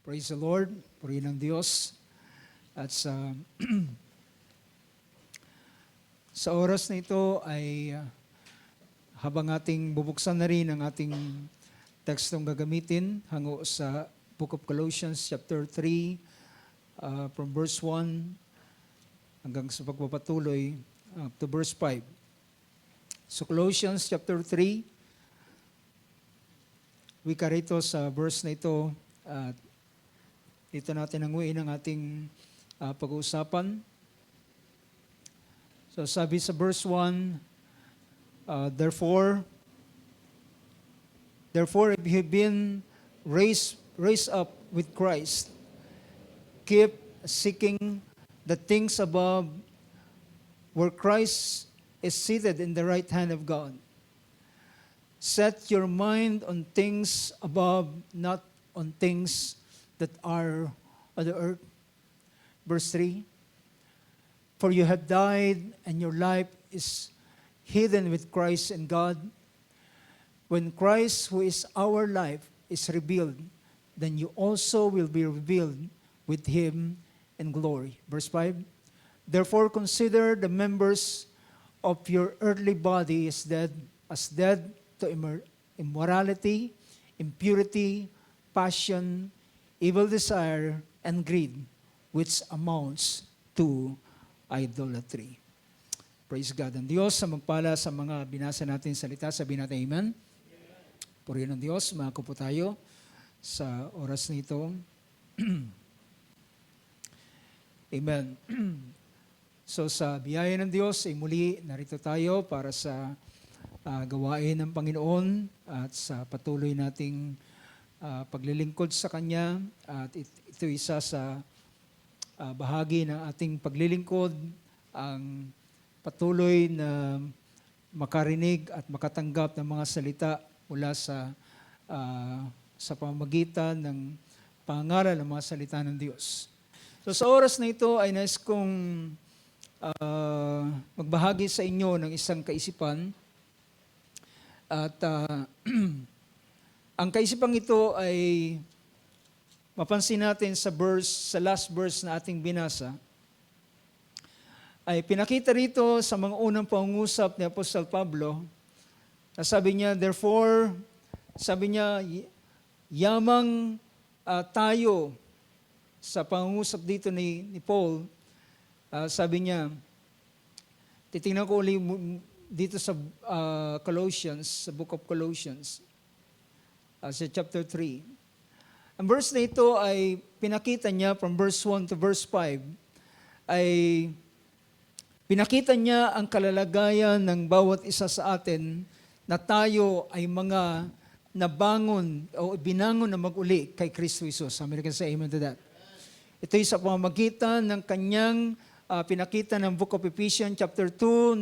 Praise the Lord, purihin ng Diyos. At sa oras na ito ay habang ating bubuksan na rin ang ating tekstong gagamitin hango sa Book of Colossians chapter 3 from verse 1 hanggang sa pagpapatuloy to verse 5. So Colossians chapter 3, wika rito sa verse na ito at dito natin nanguin ang ating pag-uusapan. So sabi sa verse 1, Therefore, if you have been raised up with Christ, keep seeking the things above, where Christ is seated in the right hand of God. Set your mind on things above, not on things that are on the earth. Verse 3, For you have died, and your life is hidden with Christ in God. When Christ, who is our life, is revealed, then you also will be revealed with Him in glory. Verse 5, Therefore consider the members of your earthly body as dead to immorality, impurity, passion, evil desire, and greed, which amounts to idolatry. Praise God. Ang Diyos sa magpala sa mga binasa natin salita, sabihin natin amen. Purihin ng Diyos, mako po tayo sa oras na ito. Amen. So sa biyaya ng Diyos, ay muli narito tayo para sa gawain ng Panginoon at sa patuloy nating paglilingkod sa Kanya. At ito isa sa bahagi ng ating paglilingkod, ang patuloy na makarinig at makatanggap ng mga salita mula sa pamamagitan ng pangaral ng mga salita ng Diyos. So sa oras na ito ay nais kong magbahagi sa inyo ng isang kaisipan. At ang kaisipang ito ay mapansin natin sa last verse na ating binasa. Ay pinakita rito sa mga unang pangungusap ni Apostol Pablo, na sabi niya, therefore, sabi niya, yamang tayo sa pangungusap dito ni Paul, sabi niya, titingnan ko ulit dito sa Colossians, sa Book of Colossians, sa chapter 3. Ang verse na ito ay pinakita niya from verse 1 to verse 5, ay pinakita niya ang kalalagayan ng bawat isa sa atin na tayo ay mga nabangon o binangon na mag-uli kay Kristo Jesus. Amen ka sa amen to that. Ito ay sa pamamagitan ng kanyang pinakita ng Book of Ephesians chapter 2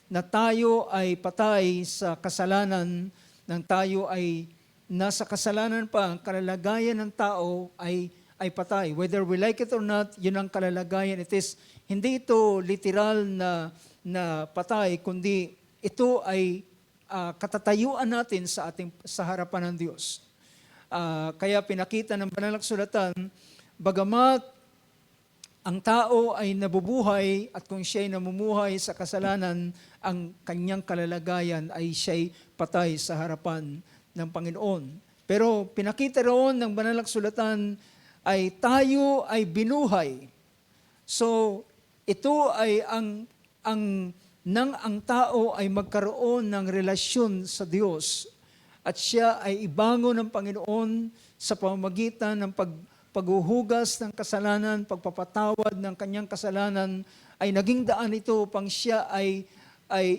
na tayo ay patay sa kasalanan, nang tayo ay nasa kasalanan pa, ang kalalagayan ng tao ay patay. Whether we like it or not, yun ang kalalagayan. Hindi ito literal na patay, kundi ito ay katatayuan natin sa harapan ng Diyos. Kaya pinakita ng Banal na Kasulatan, bagamat ang tao ay nabubuhay at kung siya'y namumuhay sa kasalanan, ang kanyang kalalagayan ay siya'y patay sa harapan ng Panginoon. Pero pinakita roon ng Banal na Kasulatan ay tayo ay binuhay. So ito ay ang tao ay magkaroon ng relasyon sa Diyos at siya ay ibangon ng Panginoon sa pamamagitan ng paghuhugas ng kasalanan, pagpapatawad ng kanyang kasalanan, ay naging daan ito upang siya ay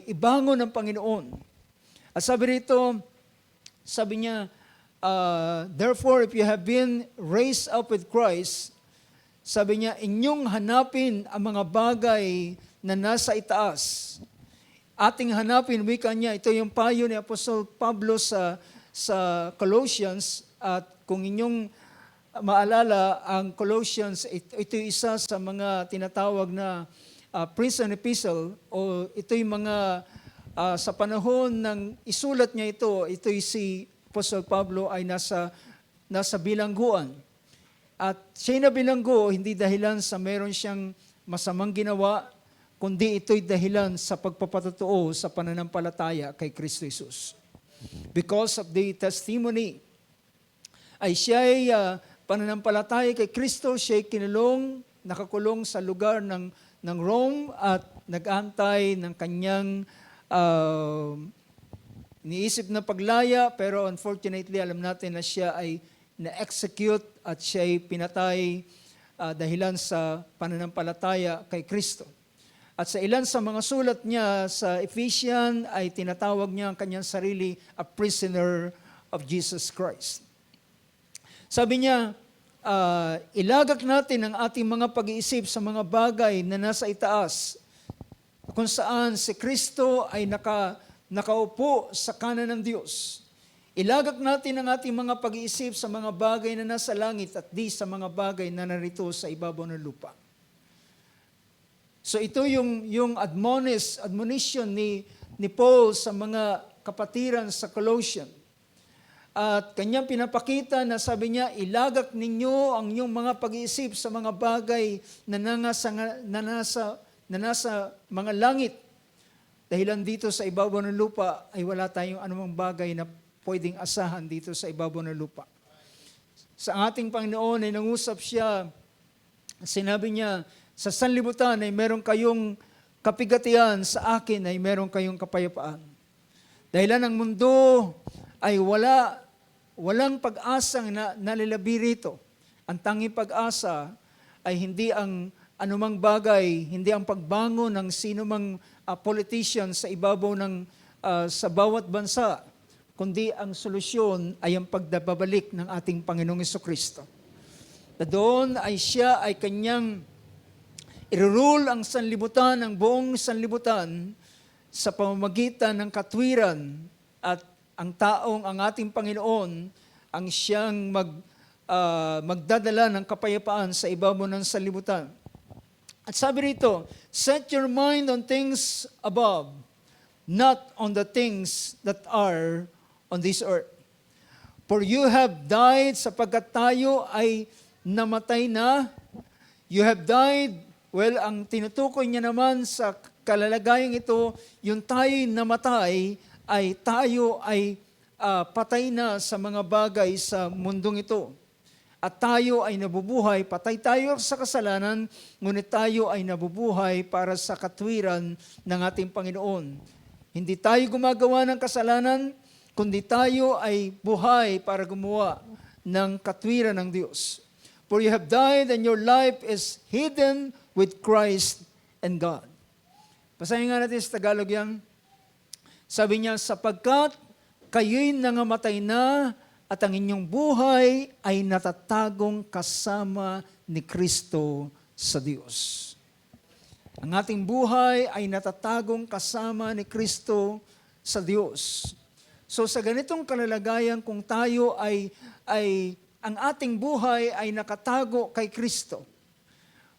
ibangon ng Panginoon. At sabi rito, sabi niya, therefore if you have been raised up with Christ, sabi niya, inyong hanapin ang mga bagay na nasa itaas. Ating hanapin, wika niya, ito yung payo ni Apostol Pablo sa Colossians. At kung inyong maalala, ang Colossians, ito isa sa mga tinatawag na prison epistle, o ito yung mga sa panahon ng isulat niya ito'y si Apostol Pablo ay nasa bilangguan. At siya'y nabilanggo, hindi dahilan sa meron siyang masamang ginawa, kundi ito'y dahilan sa pagpapatotoo sa pananampalataya kay Kristo Jesus. Because of the testimony, ay siya'y pananampalataya kay Kristo, siya'y nakakulong sa lugar ng Rome at nag-antay ng kanyang iniisip na paglaya, pero unfortunately alam natin na siya ay na-execute at siya'y pinatay dahilan sa pananampalataya kay Kristo. At sa ilan sa mga sulat niya sa Ephesians ay tinatawag niya ang kanyang sarili a prisoner of Jesus Christ. Sabi niya, ilagak natin ang ating mga pag-iisip sa mga bagay na nasa itaas, kung saan si Kristo ay nakaupo sa kanan ng Diyos. Ilagak natin ang ating mga pag-iisip sa mga bagay na nasa langit at di sa mga bagay na narito sa ibabaw ng lupa. So ito yung admonition ni Paul sa mga kapatiran sa Colossian. At kanyang pinapakita na sabi niya, ilagak ninyo ang inyong mga pag-iisip sa mga bagay na nasa mga langit. Dahilan dito sa ibabaw ng lupa ay wala tayong anumang bagay na pwedeng asahan dito sa ibabaw ng lupa. Sa ating Panginoon ay nangusap siya, sinabi niya, sa sanlibutan ay meron kayong kapigatian, sa akin ay meron kayong kapayapaan. Dahilan ng mundo ay walang pag-asang nalilabi rito. Ang tanging pag-asa ay hindi ang anumang bagay, hindi ang pagbangon ng sinumang politician sa ibabaw sa bawat bansa, kundi ang solusyon ay ang pagdababalik ng ating Panginoong Jesucristo. Na doon ay siya ay kanyang irurule ang sanlibutan, ang buong sanlibutan sa pamamagitan ng katwiran at ang ating Panginoon ang siyang magdadala ng kapayapaan sa ibabaw ng sanlibutan. At sabi rito, set your mind on things above, not on the things that are on this earth. For you have died, sapagkat tayo ay namatay na. You have died. Well, ang tinutukoy niya naman sa kalalagayang ito, yung tayo'y namatay, ay tayo ay patay na sa mga bagay sa mundong ito. At tayo ay nabubuhay, patay tayo sa kasalanan, ngunit tayo ay nabubuhay para sa katwiran ng ating Panginoon. Hindi tayo gumagawa ng kasalanan, kundi tayo ay buhay para gumawa ng katwiran ng Diyos. For you have died and your life is hidden with Christ and God. Basahin nga natin sa Tagalog yan. Sabi niya, sapagkat kayo'y nangamatay na at ang inyong buhay ay natatagong kasama ni Kristo sa Diyos. Ang ating buhay ay natatagong kasama ni Kristo sa Diyos. So sa ganitong kalalagayan, kung tayo ay ang ating buhay ay nakatago kay Kristo,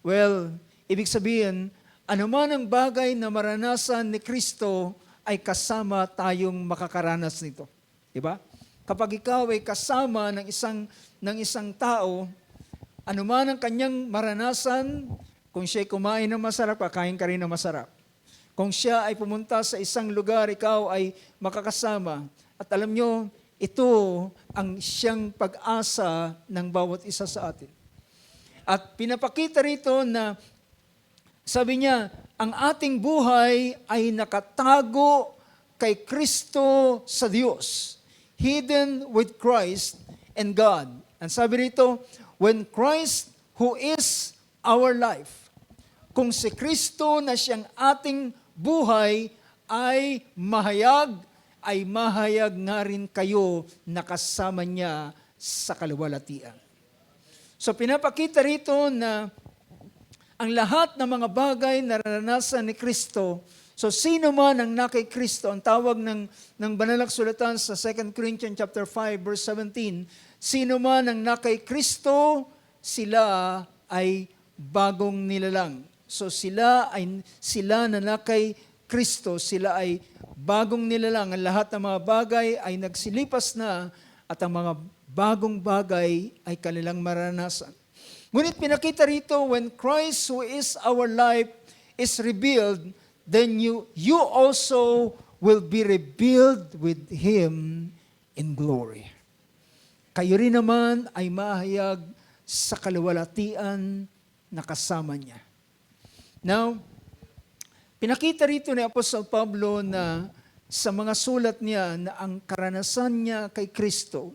well, ibig sabihin, anuman ang bagay na maranasan ni Kristo ay kasama tayong makakaranas nito. Diba? Kapag ikaw ay kasama ng isang tao, anuman ang kanyang maranasan, kung siya'y kumain ng masarap, kakain ka rin ng masarap. Kung siya ay pumunta sa isang lugar, ikaw ay makakasama. At alam nyo, ito ang siyang pag-asa ng bawat isa sa atin. At pinapakita rito na, sabi niya, ang ating buhay ay nakatago kay Kristo sa Diyos. Hidden with Christ and God. And sabi rito, when Christ, who is our life, kung si Kristo na siyang ating buhay ay mahayag nga rin kayo na kasama niya sa kaluwalhatian. So pinapakita rito na ang lahat ng mga bagay na naranasan ni Kristo, so sino man ang nakay Kristo, ang tawag ng banal na kasulatan sa 2 Corinthians chapter 5 verse 17, sino man ang nakay Kristo, sila ay bagong nilalang. So sila na nakay Kristo, sila ay bagong nilalang. Ang lahat ng mga bagay ay nagsilipas na at ang mga bagong bagay ay kanilang maranasan. Ngunit pinakita rito, when Christ who is our life is revealed, then you also will be revealed with Him in glory. Kayo rin naman ay mahayag sa kaluwalhatian na kasama niya. Now, pinakita rito ni Apostol Pablo na sa mga sulat niya na ang karanasan niya kay Kristo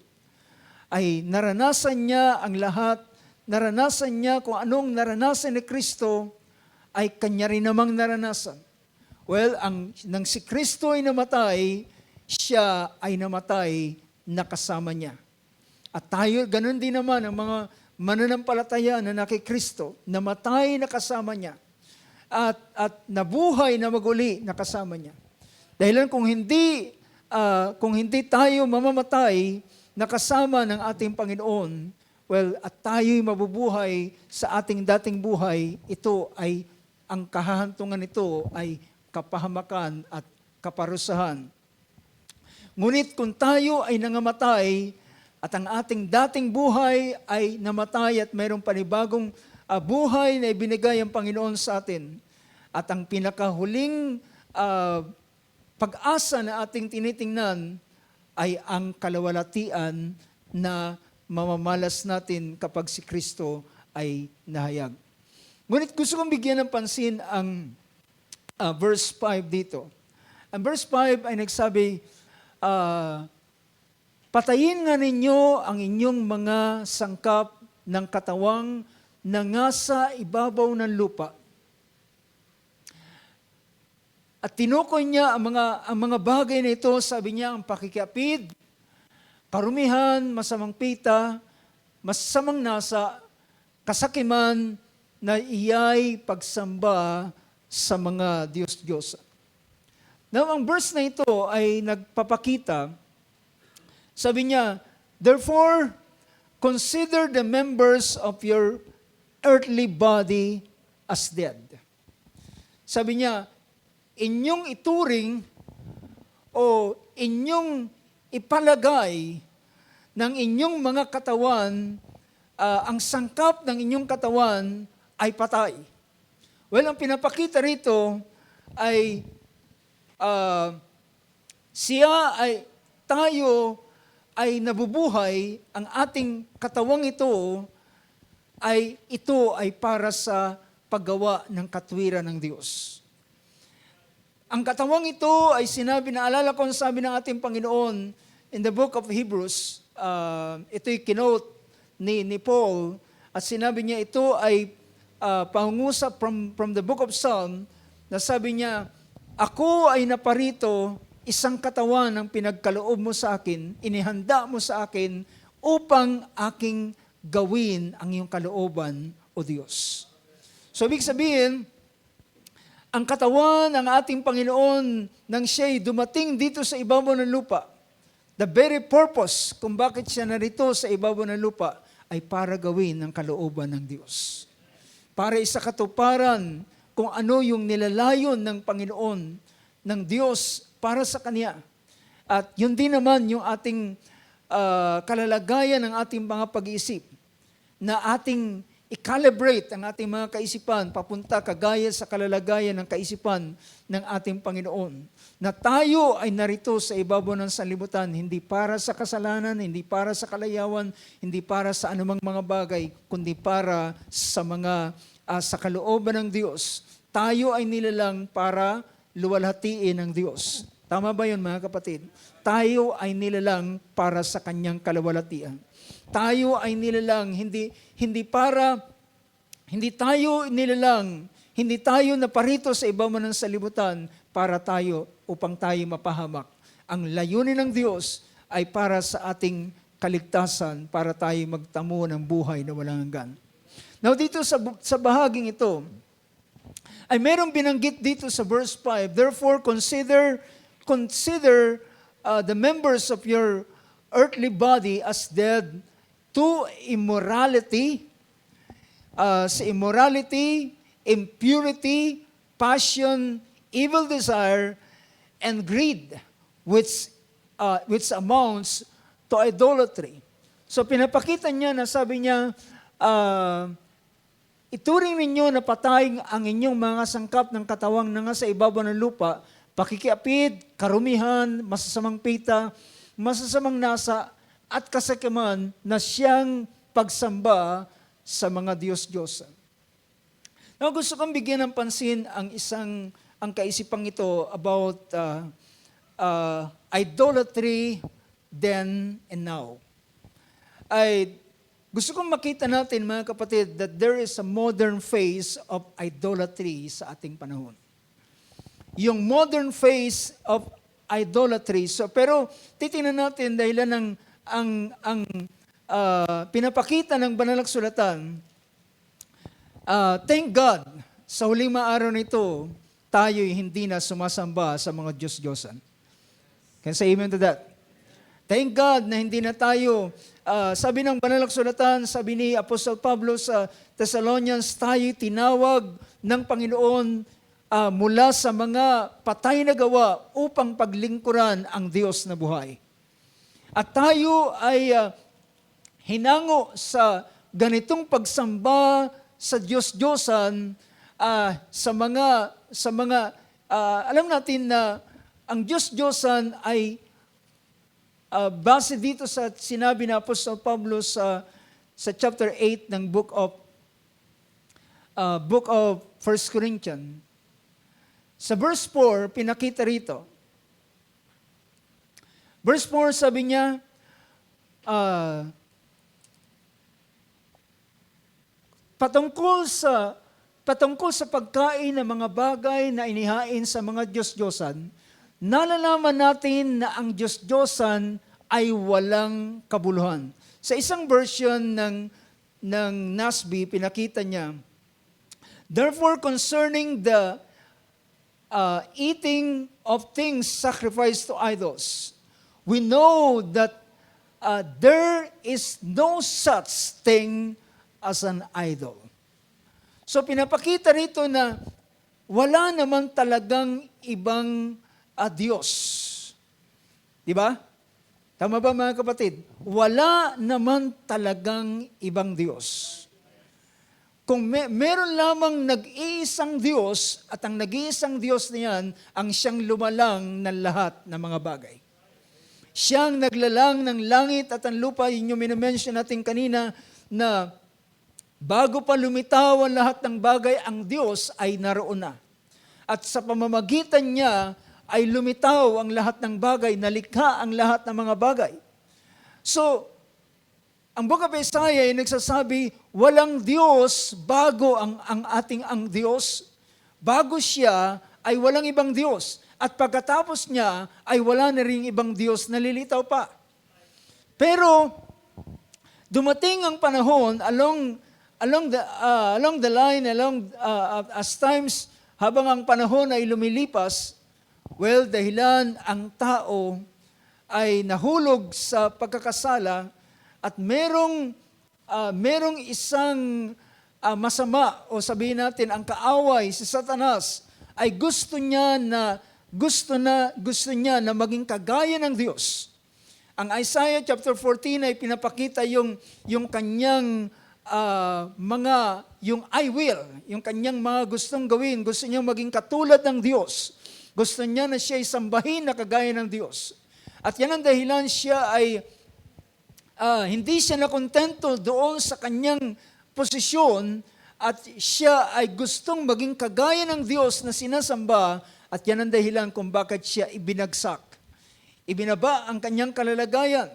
ay naranasan niya ang lahat, naranasan niya kung anong naranasan ni Kristo ay kanya rin namang naranasan. Well, nang si Kristo ay namatay, siya ay namatay na kasama niya. At tayo, ganun din naman ang mga mananampalataya na na kay Kristo, namatay na kasama niya. At nabuhay na maguli na kasama niya. Dahil kung hindi tayo mamamatay na kasama ng ating Panginoon, well, at tayo'y mabubuhay sa ating dating buhay, ito ay, ang kahahantungan nito ay kapahamakan at kaparusahan. Ngunit kung tayo ay nangamatay at ang ating dating buhay ay namatay at mayroong panibagong buhay na ibinigay ang Panginoon sa atin, at ang pinakahuling pag-asa na ating tinitingnan ay ang kaluwalhatian na mamamalas natin kapag si Kristo ay nahayag. Ngunit gusto kong bigyan ng pansin ang verse 5 dito. Ang verse 5 ay nagsabi, patayin nga ninyo ang inyong mga sangkap ng katawang na nasa ibabaw ng lupa. At tinukoy niya ang mga bagay na ito, sabi niya, ang pakikiapid, karumihan, masamang pita, masamang nasa, kasakiman, na iyay pagsamba sa mga Diyos-Diyos. Now, ang verse na ito ay nagpapakita, sabi niya, therefore, consider the members of your earthly body as dead. Sabi niya, inyong ituring o inyong ipalagay ng inyong mga katawan, ang sangkap ng inyong katawan ay patay. Well, ang pinapakita rito ay tayo ay nabubuhay, ang ating katawang ito ay para sa paggawa ng katwiran ng Diyos. Ang katawang ito ay naalala ko ang sabi ng ating Panginoon in the book of Hebrews, ito'y kinote ni Paul, at sinabi niya ito ay pangungusap from the book of Psalm, na sabi niya, ako ay naparito, isang katawan ang pinagkaloob mo sa akin, inihanda mo sa akin, upang aking gawin ang iyong kalooban, O Diyos. So, ibig sabihin, ang katawan ng ating Panginoon nang siya'y dumating dito sa ibabaw ng lupa, the very purpose kung bakit siya narito sa ibabaw ng lupa ay para gawin ang kalooban ng Diyos. Para isakatuparan kung ano yung nilalayon ng Panginoon, ng Diyos para sa Kanya. At yun din naman yung ating kalalagayan ng ating mga pag-iisip, na ating i-calibrate ang ating mga kaisipan papunta kagaya sa kalalagayan ng kaisipan ng ating Panginoon. Na tayo ay narito sa ibabaw ng sanlibutan, hindi para sa kasalanan, hindi para sa kalayawan, hindi para sa anumang mga bagay, kundi para sa sa kalooban ng Diyos. Tayo ay nilalang para luwalhatiin ng Diyos. Tama ba yun, mga kapatid? Tayo ay nilalang para sa Kanyang kaluwalhatian. Tayo ay nilalang hindi tayo naparito sa ibabaw ng sanlibutan upang tayo mapahamak. Ang layunin ng Diyos ay para sa ating kaligtasan, para tayo magtamo ng buhay na walang hanggan. Now dito sa bahaging ito, ay merong binanggit dito sa verse 5, therefore consider the members of your earthly body as dead to immorality, sa immorality, impurity, passion, evil desire, and greed, which amounts to idolatry. So pinapakita niya na sabi niya, ituring ninyo na patay ang inyong mga sangkap ng katawang na nga sa ibabaw ng lupa, pakikiapid, karumihan, masasamang pita, masasamang nasa, at kasakiman na siyang pagsamba sa mga Diyos-Diyosan. Now, gusto kong bigyan ng pansin ang kaisipang ito about idolatry then and now. Gusto kong makita natin, mga kapatid, that there is a modern phase of idolatry sa ating panahon. Yung modern phase of idolatry. Pero titingnan natin dahilan ang pinapakita ng banal na kasulatan. Thank God, sa huling araw nito, tayo'y hindi na sumasamba sa mga Diyos-Diyosan. Can I say amen to that? Thank God na hindi na tayo, sabi ng banal na kasulatan, sabi ni Apostol Pablo sa Thessalonians, tayo'y tinawag ng Panginoon mula sa mga patay na gawa upang paglingkuran ang Diyos na buhay. At tayo ay hinango sa ganitong pagsamba sa Diyos-Diyosan, alam natin na ang Diyos-Diyosan ay base dito sa sinabi na Apostol Pablo sa chapter 8 ng book of 1 Corinthians. Sa verse 4, pinakita rito. Verse 4, sabi niya, patungkol sa pagkain ng mga bagay na inihain sa mga Diyos-Diyosan, nalalaman natin na ang Diyos-Diyosan ay walang kabuluhan. Sa isang version ng NASB, pinakita niya, therefore concerning the eating of things sacrificed to idols, we know that there is no such thing as an idol. So pinapakita rito na wala naman talagang ibang Diyos. Di ba? Tama ba, mga kapatid? Wala naman talagang ibang Diyos. Kung meron lamang nag-iisang Diyos, at ang nag-iisang Diyos na yan, ang siyang lumalang ng lahat ng mga bagay. Siyang naglalang ng langit at ang lupa, yun yung minimension natin kanina, na bago pa lumitaw ang lahat ng bagay, ang Diyos ay naroon na. At sa pamamagitan niya, ay lumitaw ang lahat ng bagay, nalikha ang lahat ng mga bagay. So, ang Book of Isaiah ay nagsasabi, walang Diyos bago ang Diyos. Bago siya, ay walang ibang Diyos. At pagkatapos niya, ay wala na ring ibang Diyos na lilitaw pa. Pero, dumating ang panahon along the line, as times, habang ang panahon ay lumilipas, well, dahilan ang tao ay nahulog sa pagkakasala at merong isang masama o sabihin natin ang kaaway si Satanas ay gusto niya na maging kagaya ng Diyos. Ang Isaiah chapter 14 ay pinapakita yung kanyang yung I will, yung kanyang mga gustong gawin, gusto niya maging katulad ng Diyos. Gusto niya na siya ay sambahin na kagaya ng Diyos. At yan ang dahilan siya ay hindi siya nakontento doon sa kanyang posisyon at siya ay gustong maging kagaya ng Diyos na sinasamba at yan ang dahilan kung bakit siya ibinagsak. Ibinaba ang kanyang kalalagayan.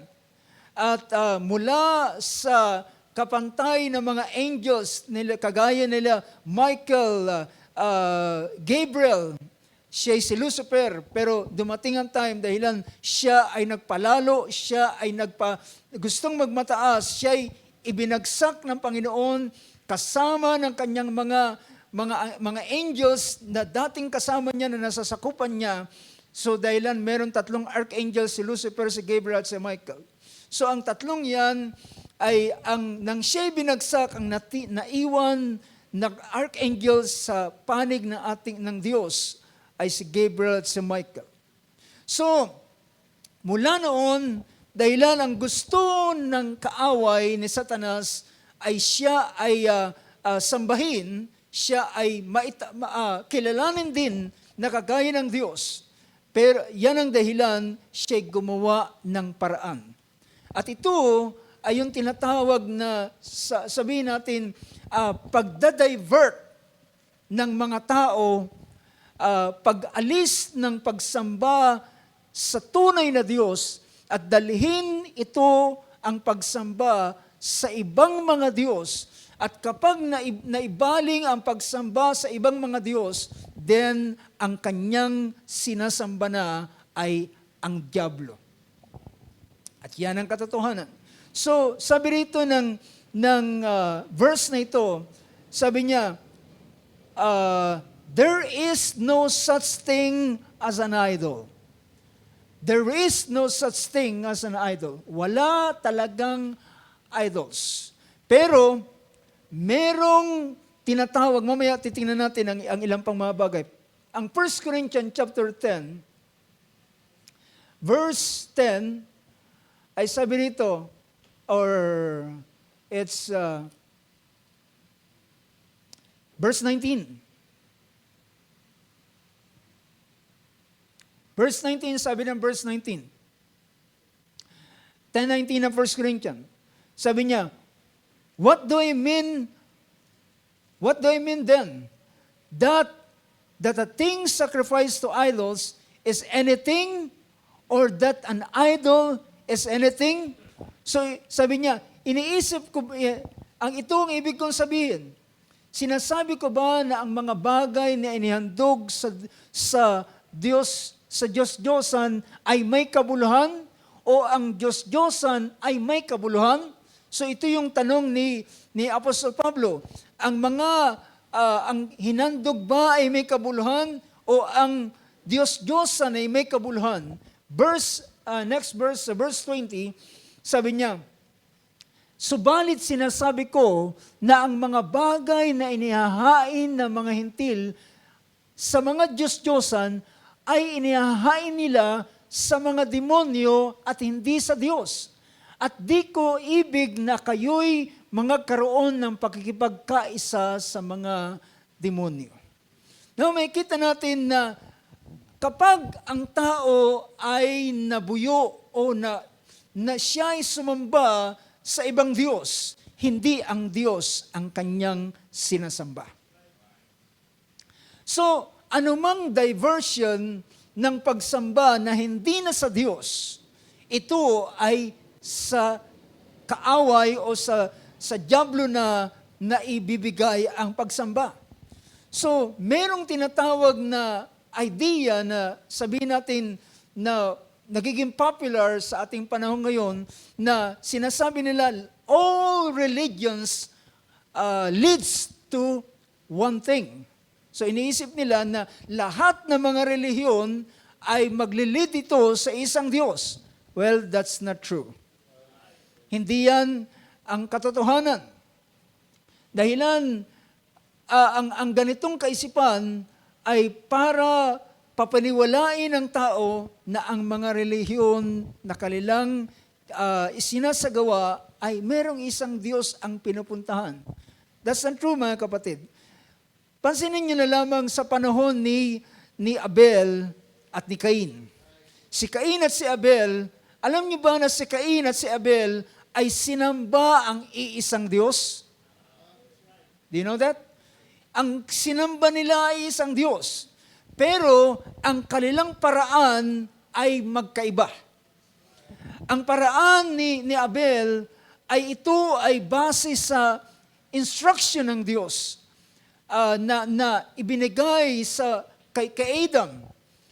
At mula sa kapantay ng mga angels nila, kagaya nila Michael, Gabriel, siya ay si Lucifer, pero dumating ang time dahilan siya ay nagpalalo, siya ay gustong magmataas, siya ay ibinagsak ng Panginoon kasama ng kanyang mga angels na dating kasama niya na nasasakupan niya. So dahilan meron tatlong archangels, si Lucifer, si Gabriel at si Michael. So ang tatlong yan ay nang siya binagsak, ang naiwan ng archangels sa panig ng Diyos ay si Gabriel at si Michael. So, mula noon, dahilan ang gusto ng kaaway ni Satanas ay siya ay sambahin, siya ay kilalanin din na kagaya ng Diyos. Pero yan ang dahilan, siya gumawa ng paraan. At ito ay yung tinatawag na, sabihin natin, pagdadivert ng mga tao, pag-alis ng pagsamba sa tunay na Diyos at dalhin ito ang pagsamba sa ibang mga Diyos. At kapag naibaling ang pagsamba sa ibang mga Diyos, then ang kanyang sinasamba na ay ang dyablo. At yan ang katotohanan. So, sabi rito ng verse na ito, sabi niya, there is no such thing as an idol. There is no such thing as an idol. Wala talagang idols. Pero, merong tinatawag, mamaya titingnan natin ang ilang pang mga bagay. Ang 1 Corinthians chapter 10, verse 10, ay sabi rito, or it's verse 19. Verse 19, sabi ng verse 19. 10:19 ng 1 Corinthians. Sabi niya, What do I mean then? That a thing sacrificed to idols is anything, or that an idol is anything? So, sabi niya, iniisip ko, ang ito ang ibig kong sabihin. Sinasabi ko ba na ang mga bagay na inihandog sa Diyos-Diyosan ay may kabuluhan? O ang Diyos-Diyosan ay may kabuluhan? So ito yung tanong ni Apostol Pablo. Ang hinandog ba ay may kabuluhan? O ang Diyos-Diyosan ay may kabuluhan? Next verse, verse 20, sabi niya, Subalit sinasabi ko na ang mga bagay na inihahain ng mga hintil sa mga Diyos-Diyosan ay inihahain nila sa mga demonyo at hindi sa Diyos. At di ko ibig na kayo'y mga karoon ng pakikipagkaisa sa mga demonyo. Now, makikita natin na kapag ang tao ay nabuyo o na siya ay sumamba sa ibang Diyos, hindi ang Diyos ang kanyang sinasamba. So, anumang diversion ng pagsamba na hindi na sa Diyos, ito ay sa kaaway o sa dyablo na ibibigay ang pagsamba. So, merong tinatawag na idea na sabihin natin na nagiging popular sa ating panahon ngayon na sinasabi nila, all religions leads to one thing. So iniisip nila na lahat ng mga relihiyon ay maglilid ito sa isang Diyos. Well, that's not true. Hindi yan ang katotohanan. Dahilan, ang ganitong kaisipan ay para papaniwalain ng tao na ang mga relihiyon na kanilang isinasagawa ay merong isang Diyos ang pinupuntahan. That's not true, mga kapatid. Pansinin niyo na lamang sa panahon ni Abel at ni Cain. Si Cain at si Abel, alam niyo ba na si Cain at si Abel ay sinamba ang iisang Diyos? Do you know that? Ang sinamba nila ay isang Diyos. Pero ang kanilang paraan ay magkaiba. Ang paraan ni Abel ito ay base sa instruction ng Diyos na ibinigay kay Adam.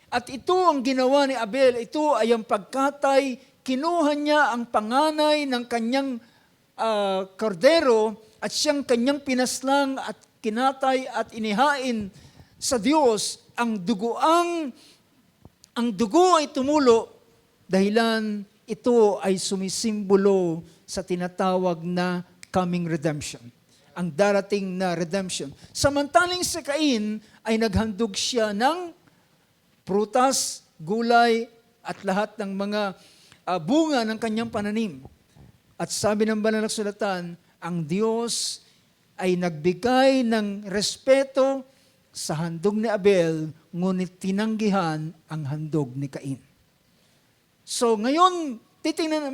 At ito ang ginawa ni Abel, ito ay ang pagkatay, kinuha niya ang panganay ng kanyang kordero at siyang kanyang pinaslang at kinatay at inihain sa Diyos. Ang dugo ay tumulo dahilan ito ay sumisimbolo sa tinatawag na coming redemption. Ang darating na redemption. Samantaling si Cain ay naghandog siya ng prutas, gulay, at lahat ng mga bunga ng kanyang pananim. At sabi ng banal na kasulatan, ang Diyos ay nagbigay ng respeto sa handog ni Abel, ngunit tinanggihan ang handog ni Cain. So ngayon,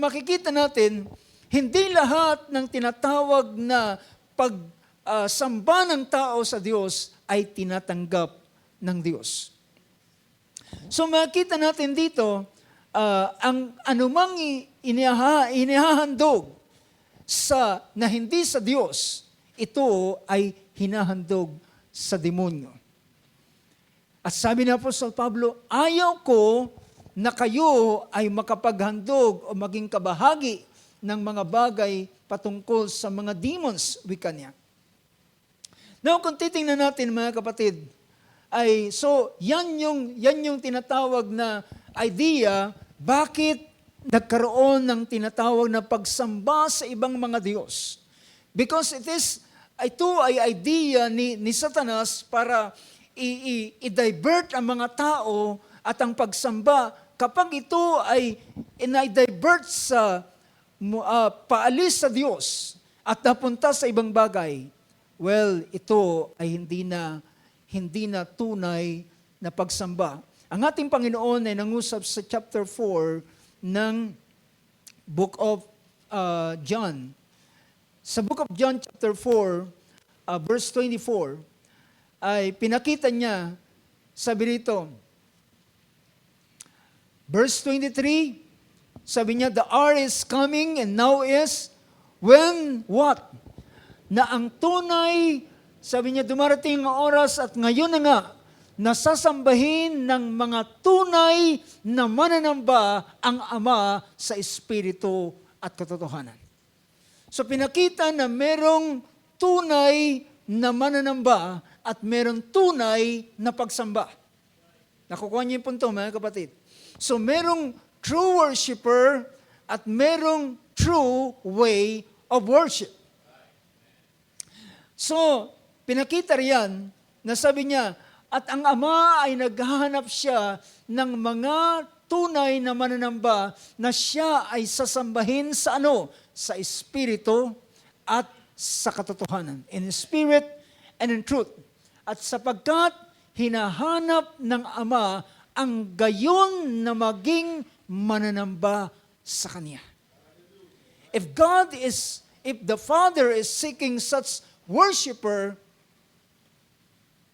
makikita natin, hindi lahat ng tinatawag na pagsamba ng tao sa Diyos ay tinatanggap ng Diyos. So makita natin dito, ang anumang inihahandog na hindi sa Diyos, ito ay hinahandog sa demonyo. At sabi ni Apostol Pablo, ayaw ko na kayo ay makapaghandog o maging kabahagi ng mga bagay patungkol sa mga demons, wika niya. Now, kung titingnan natin mga kapatid, yan yung tinatawag na idea, bakit nagkaroon ng tinatawag na pagsamba sa ibang mga Diyos. Because ito ay idea ni Satanas para i-divert ang mga tao at ang pagsamba. Kapag ito ay i-divert sa paalis sa Diyos at napunta sa ibang bagay, well, ito ay hindi na tunay na pagsamba. Ang ating Panginoon ay nangusap sa chapter 4 ng Book of John. Sa Book of John chapter 4, verse 24, ay pinakita niya, sabi rito, verse 23, sabi niya, the hour is coming and now is, when what? Na ang tunay, sabi niya, dumarating ang oras at ngayon na nga, nasasambahin ng mga tunay na mananamba ang Ama sa Espiritu at katotohanan. So pinakita na merong tunay na mananamba at merong tunay na pagsamba. Nakukuha niyo yung punto, mga kapatid. So merong true worshiper at merong true way of worship. So, pinakita riyan na sabi niya, at ang Ama ay naghahanap siya ng mga tunay na mananamba na siya ay sasambahin sa sa Espiritu at sa katotohanan. In spirit and in truth. At sapagkat hinahanap ng Ama ang gayon na maging mananamba sa Kanya. If the Father is seeking such worshiper,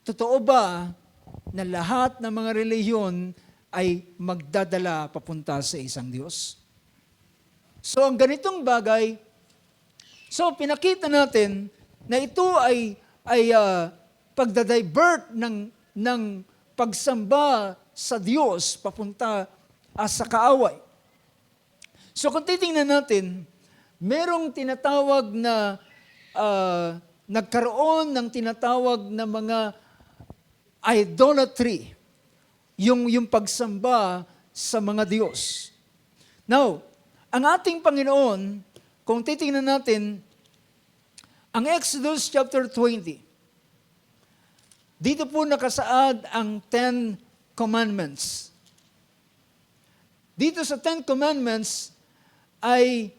totoo ba na lahat ng mga relihiyon ay magdadala papunta sa isang Diyos? So ang ganitong bagay, pinakita natin na ito ay pagdadivert ng pagsamba sa Diyos papunta sa kaaway. So kung titingnan natin, merong tinatawag na nagkaroon ng tinatawag na mga idolatry, yung pagsamba sa mga Diyos. Now, ang ating Panginoon, kung titingnan natin, ang Exodus chapter 20, dito po nakasaad ang 10 Commandments. Dito sa 10 Commandments ay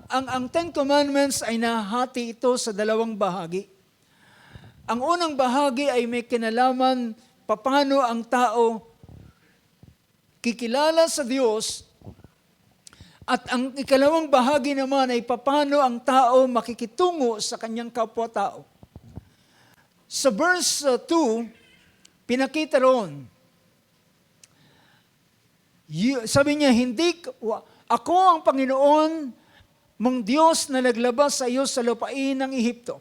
ang 10 Commandments ay nahati ito sa dalawang bahagi. Ang unang bahagi ay may kinalaman paano ang tao kikilala sa Diyos, at ang ikalawang bahagi naman ay paano ang tao makikitungo sa kanyang kapwa-tao. Sa verse 2, pinakita roon, sabi niya, ako ang Panginoon mong Diyos na naglabas sa iyo sa lupain ng Ehipto,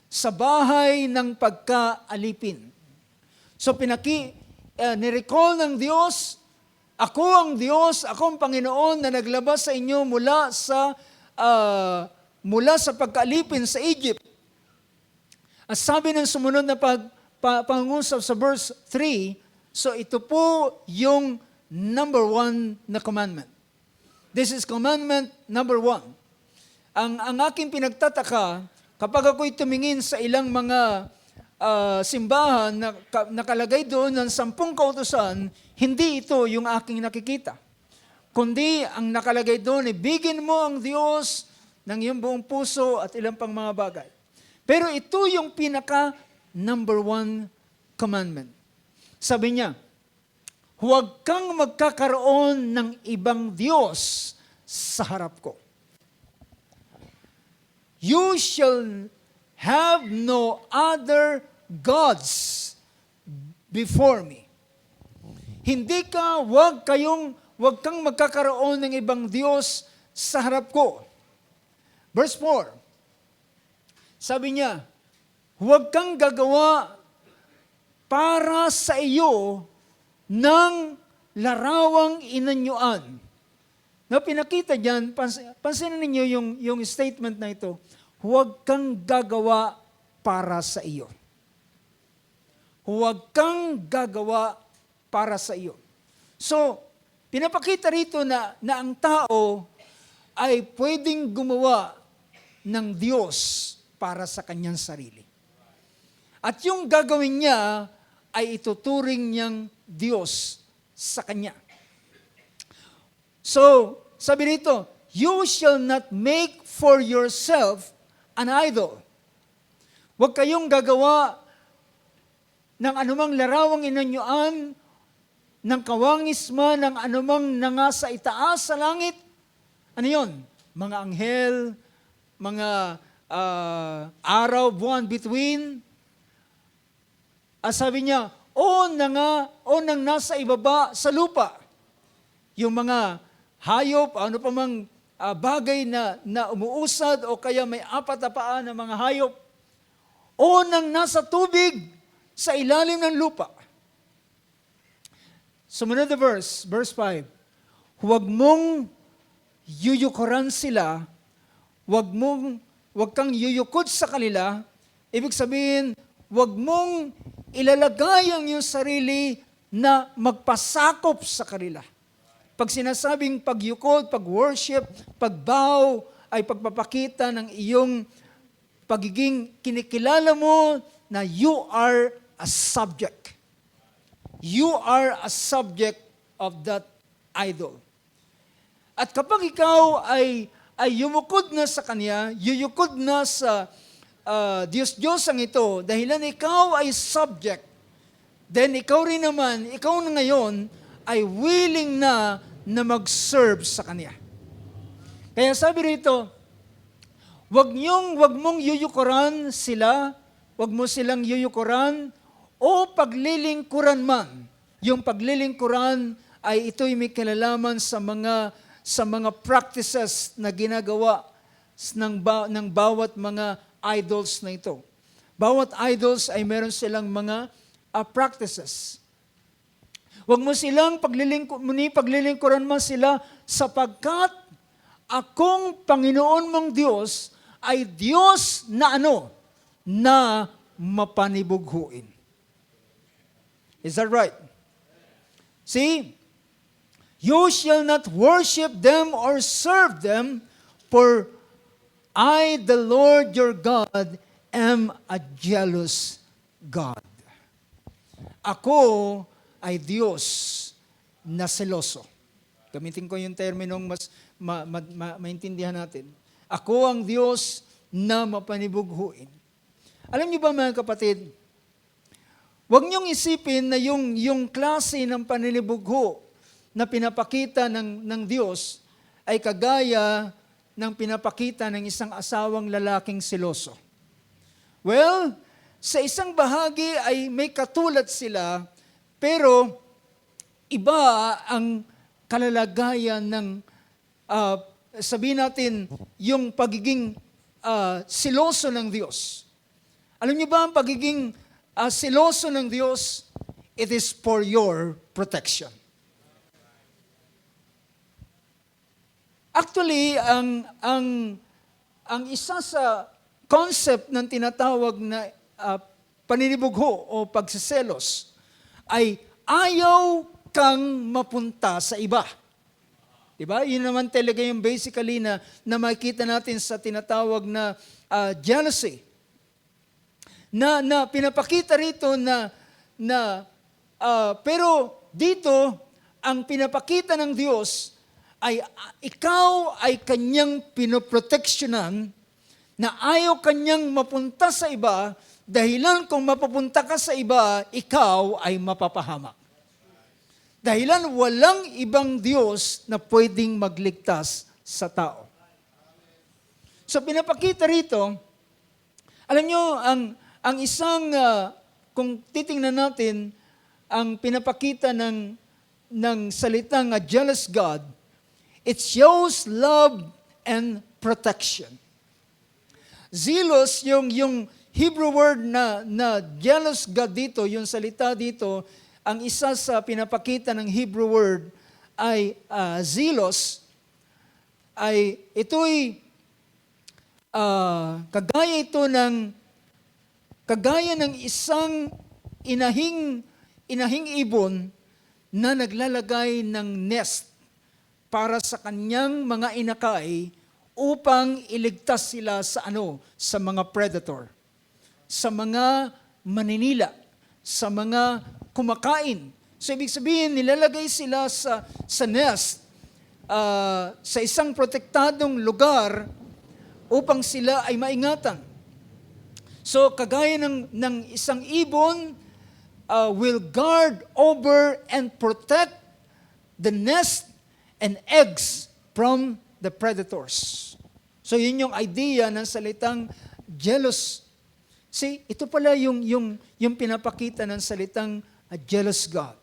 sa bahay ng pagkaalipin. So nirecall ng Diyos, ako ang Diyos, ako ang Panginoon na naglabas sa inyo mula sa pagkaalipin sa Egypt. At sabi ng sumunod na pangungusap sa verse 3, so ito po yung number 1 na commandment. This is commandment number 1. Ang aking pinagtataka, kapag ako'y tumingin sa ilang mga simbahan na nakalagay doon ng 10 kautusan, hindi ito yung aking nakikita. Kundi ang nakalagay doon, ibigin mo ang Diyos ng iyong buong puso at ilang pang mga bagay. Pero ito yung pinaka number 1 commandment. Sabi niya, huwag kang magkakaroon ng ibang Diyos sa harap ko. You shall have no other gods before me. Huwag kang magkakaroon ng ibang Diyos sa harap ko. Verse 4, sabi niya, huwag kang gagawa para sa iyo ng larawang inanyuan. Na pinakita dyan, pansinin ninyo yung statement na ito, huwag kang gagawa para sa iyo. Huwag kang gagawa para sa iyo. So, pinapakita rito na ang tao ay pwedeng gumawa ng Diyos para sa kanyang sarili. At yung gagawin niya ay ituturing niyang Diyos sa kanya. So, sabi rito, you shall not make for yourself an idol. Huwag kayong gagawa ng anumang larawang inanyuan, ng kawangis man, ng anumang nangasa itaas sa langit. Ano yun? Mga anghel, mga araw, buwan, bituin. Sabi niya, o nang nasa ibaba sa lupa. Yung mga hayop, ano pa mang bagay na umuusad o kaya may 4 na paa na mga hayop. O nang nasa tubig sa ilalim ng lupa. Sumunod na verse 5. Huwag mong yuyukuran sila, huwag kang yuyukod sa kanila. Ibig sabihin, huwag mong ilalagay ang iyong sarili na magpasakop sa kanila. Pag sinasabing pagyukod, pag-worship, pagbow, ay pagpapakita ng iyong pagiging kinikilala mo na you are a subject. You are a subject of that idol. At kapag ikaw ay yumukod na sa Kanya, yuyukod na sa Diyos-Diyosang ito, dahilan ikaw ay subject, then ikaw rin naman, ikaw na ngayon, ay willing na mag-serve sa Kanya. Kaya sabi rito, wag mong yuyukuran sila, wag mo silang yuyukuran, o paglilingkuran man. Yung paglilingkuran ay ito'y may kinalaman sa mga practices na ginagawa ng bawat mga idols na ito. Bawat idols ay meron silang mga practices. Huwag mo silang paglilingkuran mo sila sapagkat akong Panginoon mong Diyos ay Diyos na na mapanibughuin. Is that right? See, you shall not worship them or serve them, for I, the Lord your God, am a jealous God. Ako ay Diyos na seloso. Gamitin ko yung terminong mas maintindihan natin. Ako ang Diyos na mapanibughuin. Alam niyo ba mga kapatid, huwag niyong isipin na yung klase ng paninibugho na pinapakita ng Diyos ay kagaya ng pinapakita ng isang asawang lalaking seloso. Well, sa isang bahagi ay may katulad sila, pero iba ang kalalagayan ng, sabihin natin, yung pagiging seloso ng Diyos. Alam niyo ba ang pagiging seloso ng Diyos? It is for your protection. Actually, ang isa sa concept ng tinatawag na paninibugho o pagsiselos ay ayaw kang mapunta sa iba. Diba? Yun naman talaga yung basically na makikita natin sa tinatawag na jealousy. Na pinapakita rito pero dito ang pinapakita ng Diyos ay ikaw ay kanyang pinoproteksyonan na ayaw kanyang mapunta sa iba, dahilan kung mapapunta ka sa iba, ikaw ay mapapahamak. Dahilan walang ibang Diyos na pwedeng magligtas sa tao. So pinapakita rito, alam nyo, ang isang, kung titingnan natin, ang pinapakita ng salitang a jealous God, it shows love and protection. Zealous, yung Hebrew word na jealous God dito, yung salita dito, ang isa sa pinapakita ng Hebrew word ay zealous, ay ito'y kagaya ng isang inahing ibon na naglalagay ng nest para sa kanyang mga inakay upang iligtas sila sa mga predator, sa mga maninila, sa mga kumakain. So ibig sabihin, nilalagay sila sa nest, sa isang protektadong lugar upang sila ay maingatan. So kagaya ng isang ibon will guard over and protect the nest and eggs from the predators. So yun yung idea ng salitang jealous. See, ito pala yung pinapakita ng salitang a jealous God.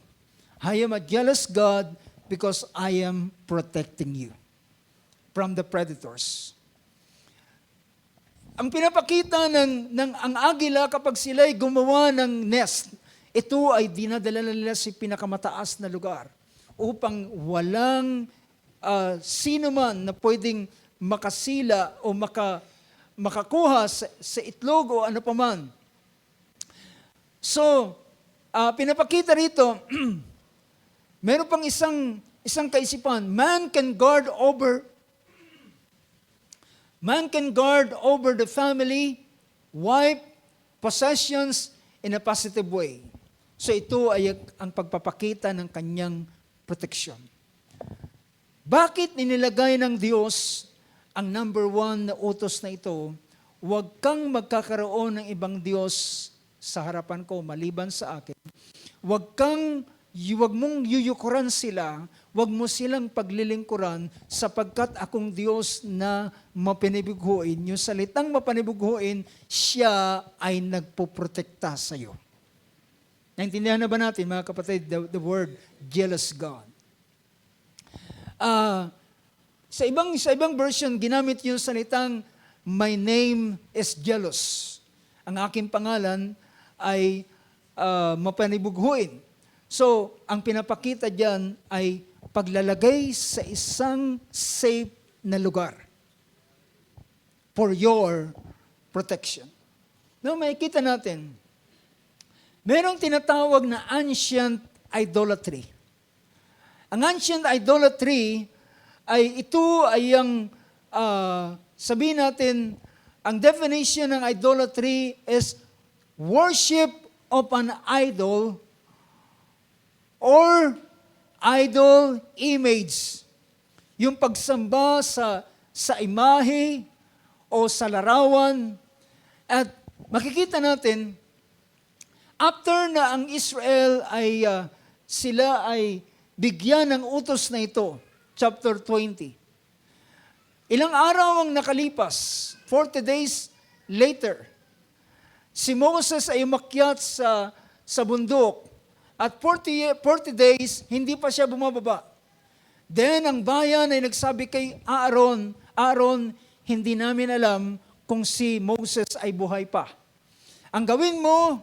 I am a jealous God because I am protecting you from the predators. Ang pinapakita ang agila kapag sila'y gumawa ng nest, ito ay dinadala nila sa pinakamataas na lugar upang walang sino man na pwedeng makasila o makakuha sa itlog o ano paman. So, pinapakita rito, meron pang isang kaisipan, man can guard over the family, wife, possessions in a positive way. So ito ay ang pagpapakita ng kanyang proteksyon. Bakit inilagay ng Diyos ang number 1 na utos na ito? Huwag kang magkakaroon ng ibang Diyos sa harapan ko maliban sa akin. Huwag mong yuyukuran sila, huwag mo silang paglilingkuran sapagkat akong Diyos na mapanibughuin. Yung salitang mapanibughuin, siya ay nagpoprotekta sa iyo. Naintindihan na ba natin, mga kapatid, the word jealous God? Sa ibang version, ginamit yung salitang, my name is jealous. Ang aking pangalan ay mapanibughuin. So, ang pinapakita dyan ay paglalagay sa isang safe na lugar for your protection. Now, makikita natin, merong tinatawag na ancient idolatry. Ang ancient idolatry ito ay sabihin natin, ang definition ng idolatry is worship of an idol or idol image. Yung pagsamba sa imahe o sa larawan. At makikita natin, after na ang Israel sila ay bigyan ng utos na ito, chapter 20. Ilang araw ang nakalipas, 40 days later, si Moses ay umakyat sa bundok at 40 days hindi pa siya bumababa. Then ang bayan ay nagsabi kay Aaron, hindi namin alam kung si Moses ay buhay pa. Ang gawin mo,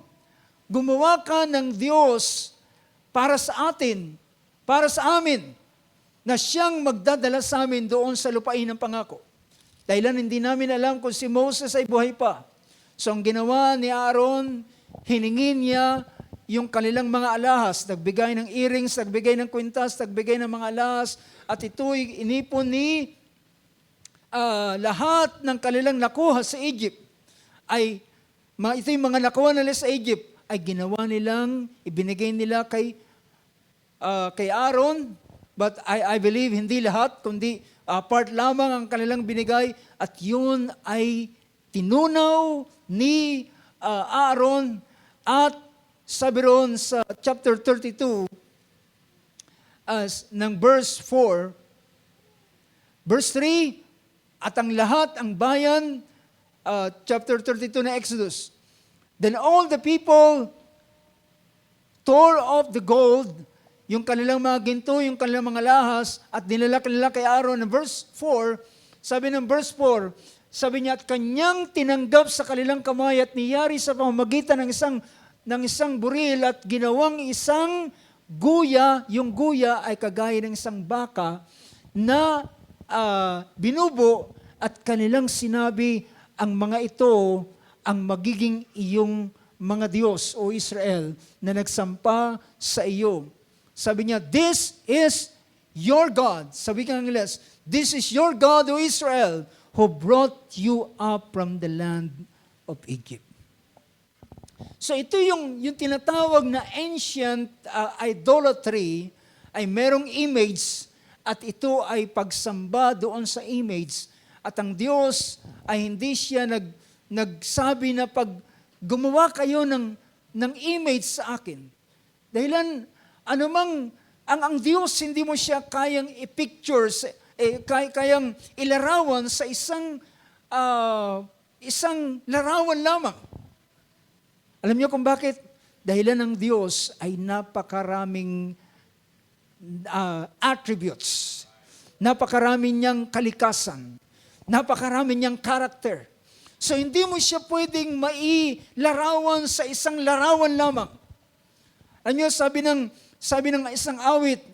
gumawa ka ng Diyos para sa atin, para sa amin, na siyang magdadala sa amin doon sa lupain ng pangako. Dahilan hindi namin alam kung si Moses ay buhay pa. So ang ginawa ni Aaron, hiningin niya yung kanilang mga alahas, nagbigay ng earrings, nagbigay ng kwintas, nagbigay ng mga alahas, at ito'y inipon ni lahat ng kanilang nakuha sa Egypt. Ito yung mga nakuha nila sa Egypt, ay ginawa nilang, ibinigay nila kay Aaron, but I believe hindi lahat, kundi part lamang ang kanilang binigay, at yun ay tinunaw ni Aaron at sabi ron sa chapter 32 ng verse 4, verse 3, at ang lahat, ang bayan, chapter 32 na Exodus. Then all the people tore off the gold, yung kanilang mga ginto, yung kanilang mga lahas, at dinala kanila kay Aaron. Verse 4, sabi ng verse 4, sabi niya, at kanyang tinanggap sa kanilang kamay at niyari sa pamamagitan ng isang buril at ginawang isang guya. Yung guya ay kagaya ng isang baka na binubo, at kanilang sinabi, ang mga ito ang magiging iyong mga Diyos, o Israel, na nagsampa sa iyo. Sabi niya, this is your God. Sabi ka ng Ingles, this is your God, O Israel, who brought you up from the land of Egypt. So ito yung tinatawag na ancient idolatry, ay merong image, at ito ay pagsamba doon sa image. At ang Diyos ay hindi siya nagsabi na pag gumawa kayo ng image sa akin. Dahilan, ang Diyos, hindi mo siya kayang i-picture, kayang ilarawan sa isang larawan lamang. Alam niyo kung bakit? Dahilan ng Diyos ay napakaraming attributes. Napakarami niyang kalikasan. Napakarami niyang character. So hindi mo siya pwedeng mailarawan sa isang larawan lamang. Alam niyo, sabi ng isang awit,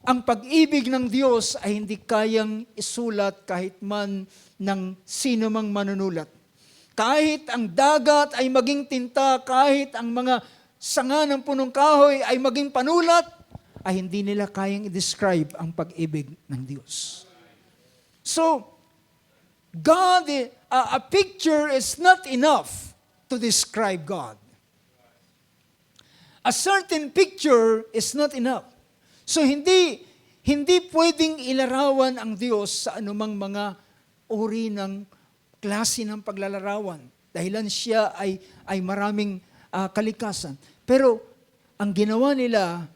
ang pag-ibig ng Diyos ay hindi kayang isulat kahit man ng sino mang manunulat. Kahit ang dagat ay maging tinta, kahit ang mga sanga ng punong kahoy ay maging panulat, ay hindi nila kayang i-describe ang pag-ibig ng Diyos. So, God, a picture is not enough to describe God. A certain picture is not enough. So, hindi pwedeng ilarawan ang Diyos sa anumang mga uri ng klase ng paglalarawan. Dahilan siya ay maraming kalikasan. Pero, ang ginawa nila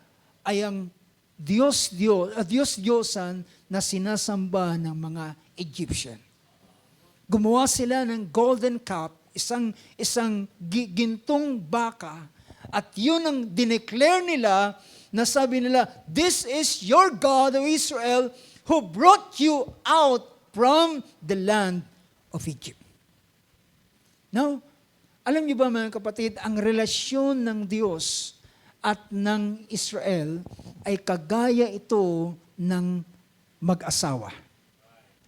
ay ang Diyos-Diyosan na sinasamba ng mga Egyptian. Gumawa sila ng golden calf, isang gintong baka, at yun ang dineclare nila, na sabi nila, this is your God, O Israel, who brought you out from the land of Egypt. Now, alam niyo ba mga kapatid, ang relasyon ng Diyos at ng Israel ay kagaya ito ng mag-asawa.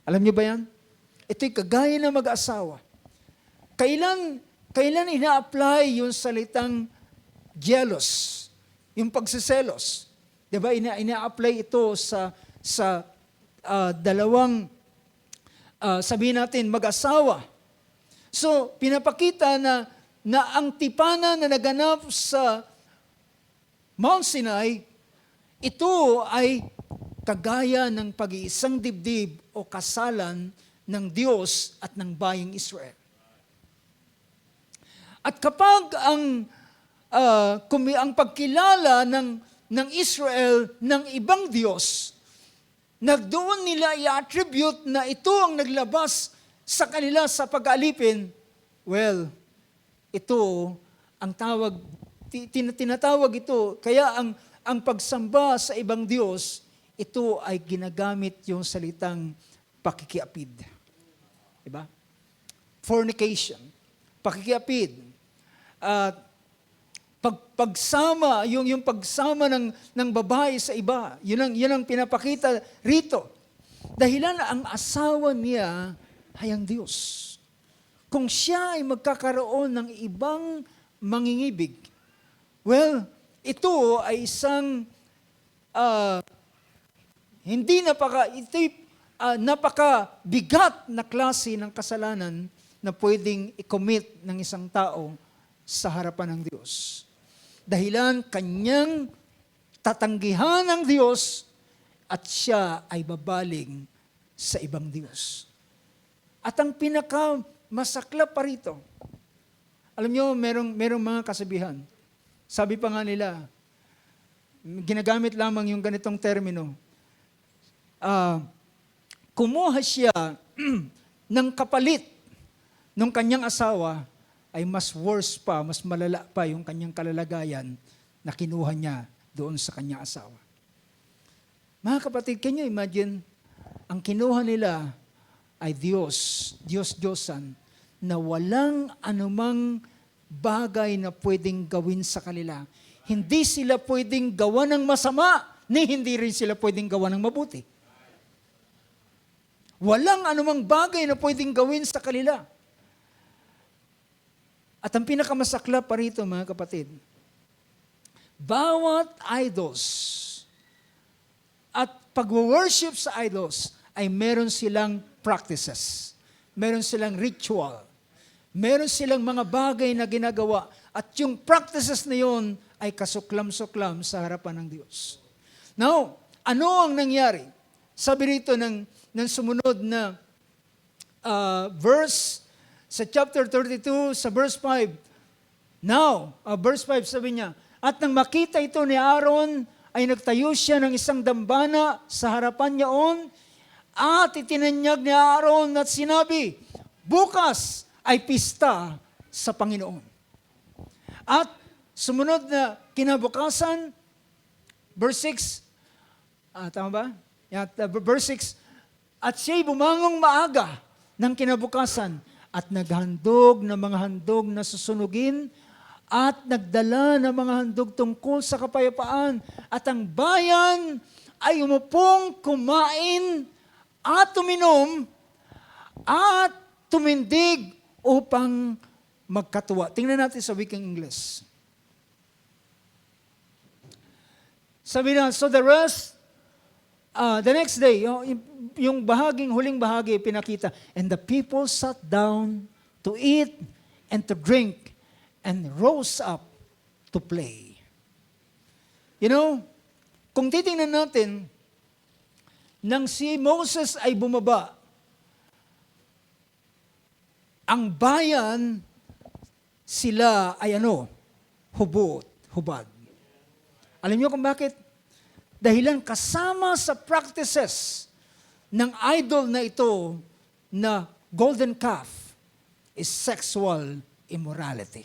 Alam niyo ba yan? Ito'y kagaya ng mag-asawa. Kailan ina-apply yung salitang jealous, yung pagsiselos? Diba, ina-apply ito sa dalawang, sabihin natin, mag-asawa. So, pinapakita na ang tipanan na naganap sa Mount Sinai, ito ay kagaya ng pag-iisang dibdib o kasalan ng Diyos at ng bayang Israel. At kapag ang pagkilala ng Israel ng ibang Diyos, doon nila i-attribute na ito ang naglabas sa kanila sa pag-alipin, well, ito ang tinatawag ito. Kaya ang pagsamba sa ibang Diyos, ito ay ginagamit yung salitang pakikiapid. Diba? Fornication. Pakikiapid. Pagsama, yung pagsama ng babae sa iba, yun ang pinapakita rito. Dahilan ang asawa niya ay ang Diyos. Kung siya ay magkakaroon ng ibang mangingibig, well, ito ay isang napakabigat na klase ng kasalanan na pwedeng i-commit ng isang tao sa harapan ng Diyos. Dahilan kanyang tatanggihan ng Diyos at siya ay babaling sa ibang Diyos. At ang masaklap pa rito. Alam nyo, merong mga kasabihan. Sabi pa nga nila, ginagamit lamang yung ganitong termino. Kumuha siya ng kapalit ng kanyang asawa, ay mas worse pa, mas malala pa yung kanyang kalalagayan na kinuha niya doon sa kanyang asawa. Mga kapatid, can you imagine, ang kinuha nila ay Diyos-Diyosan, na walang anumang bagay na pwedeng gawin sa kanila. Hindi sila pwedeng gawa ng masama, ni hindi rin sila pwedeng gawa ng mabuti. Walang anumang bagay na pwedeng gawin sa kanila. At ang pinakamasaklap pa rito, mga kapatid, bawat idols at pag-worship sa idols ay meron silang practices. Meron silang ritual. Meron silang mga bagay na ginagawa. At yung practices na yun ay kasuklam-suklam sa harapan ng Diyos. Now, ano ang nangyari? Sabi rito ng sumunod na verse sa chapter 32, sa verse 5. Now, verse 5 sabi niya, at nang makita ito ni Aaron, ay nagtayo siya ng isang dambana sa harapan niyaon, at itinanyag ni Aaron at sinabi, bukas ay pista sa Panginoon. At sumunod na kinabukasan, verse 6, tama ba? Verse 6, at siya'y bumangong maaga ng kinabukasan, at naghandog ng mga handog na susunugin, at nagdala ng mga handog tungkol sa kapayapaan. At ang bayan ay umupong kumain at uminom at tumindig upang magkatuwa. Tingnan natin sa wikang English. Sabi na, so the rest, the next day, yung huling bahagi pinakita, and the people sat down to eat and to drink and rose up to play. You know, kung titingnan natin, nang si Moses ay bumaba, ang bayan, sila ay hubad. Alam niyo kung bakit? Dahilan kasama sa practices ng idol na ito na golden calf is sexual immorality.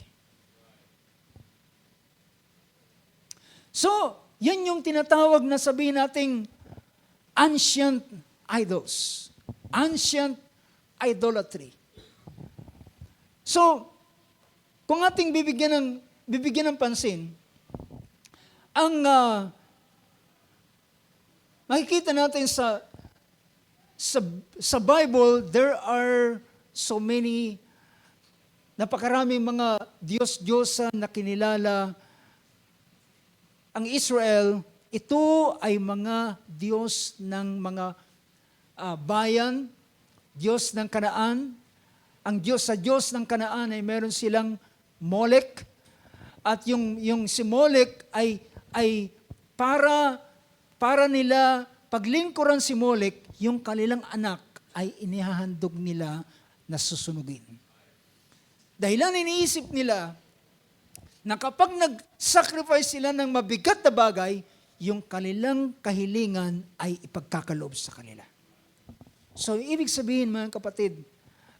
So, yan yung tinatawag na sabihin nating ancient idols. Ancient idolatry. So, kung ating bibigyan ng pansin, ang makikita natin sa Bible, there are so many, napakaraming mga Diyos-Diyosan na kinilala. Ang Israel, ito ay mga Diyos ng mga bayan, Diyos ng Kanaan. Ang Diyos ng Kanaan ay meron silang Molek. At yung si Molek ay para nila paglingkuran si Molek, yung kanilang anak ay inihahandog nila na susunugin. Dahilan iniisip nila na kapag nag-sacrifice sila ng mabigat na bagay, yung kanilang kahilingan ay ipagkakaloob sa kanila. So, ibig sabihin mga kapatid,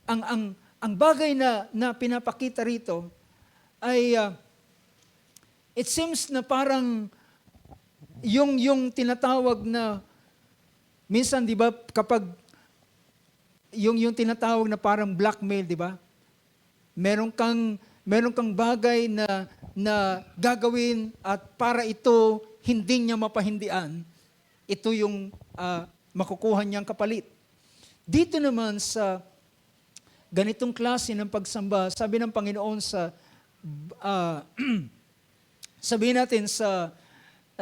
ang bagay na pinapakita rito ay it seems na parang yung tinatawag na minsan, di ba, kapag yung tinatawag na parang blackmail, di ba? Meron kang bagay na gagawin at para ito hindi niya mapahindian, ito yung makukuha niyang kapalit. Dito naman sa ganitong klase ng pagsamba, sabi ng Panginoon sabihin natin sa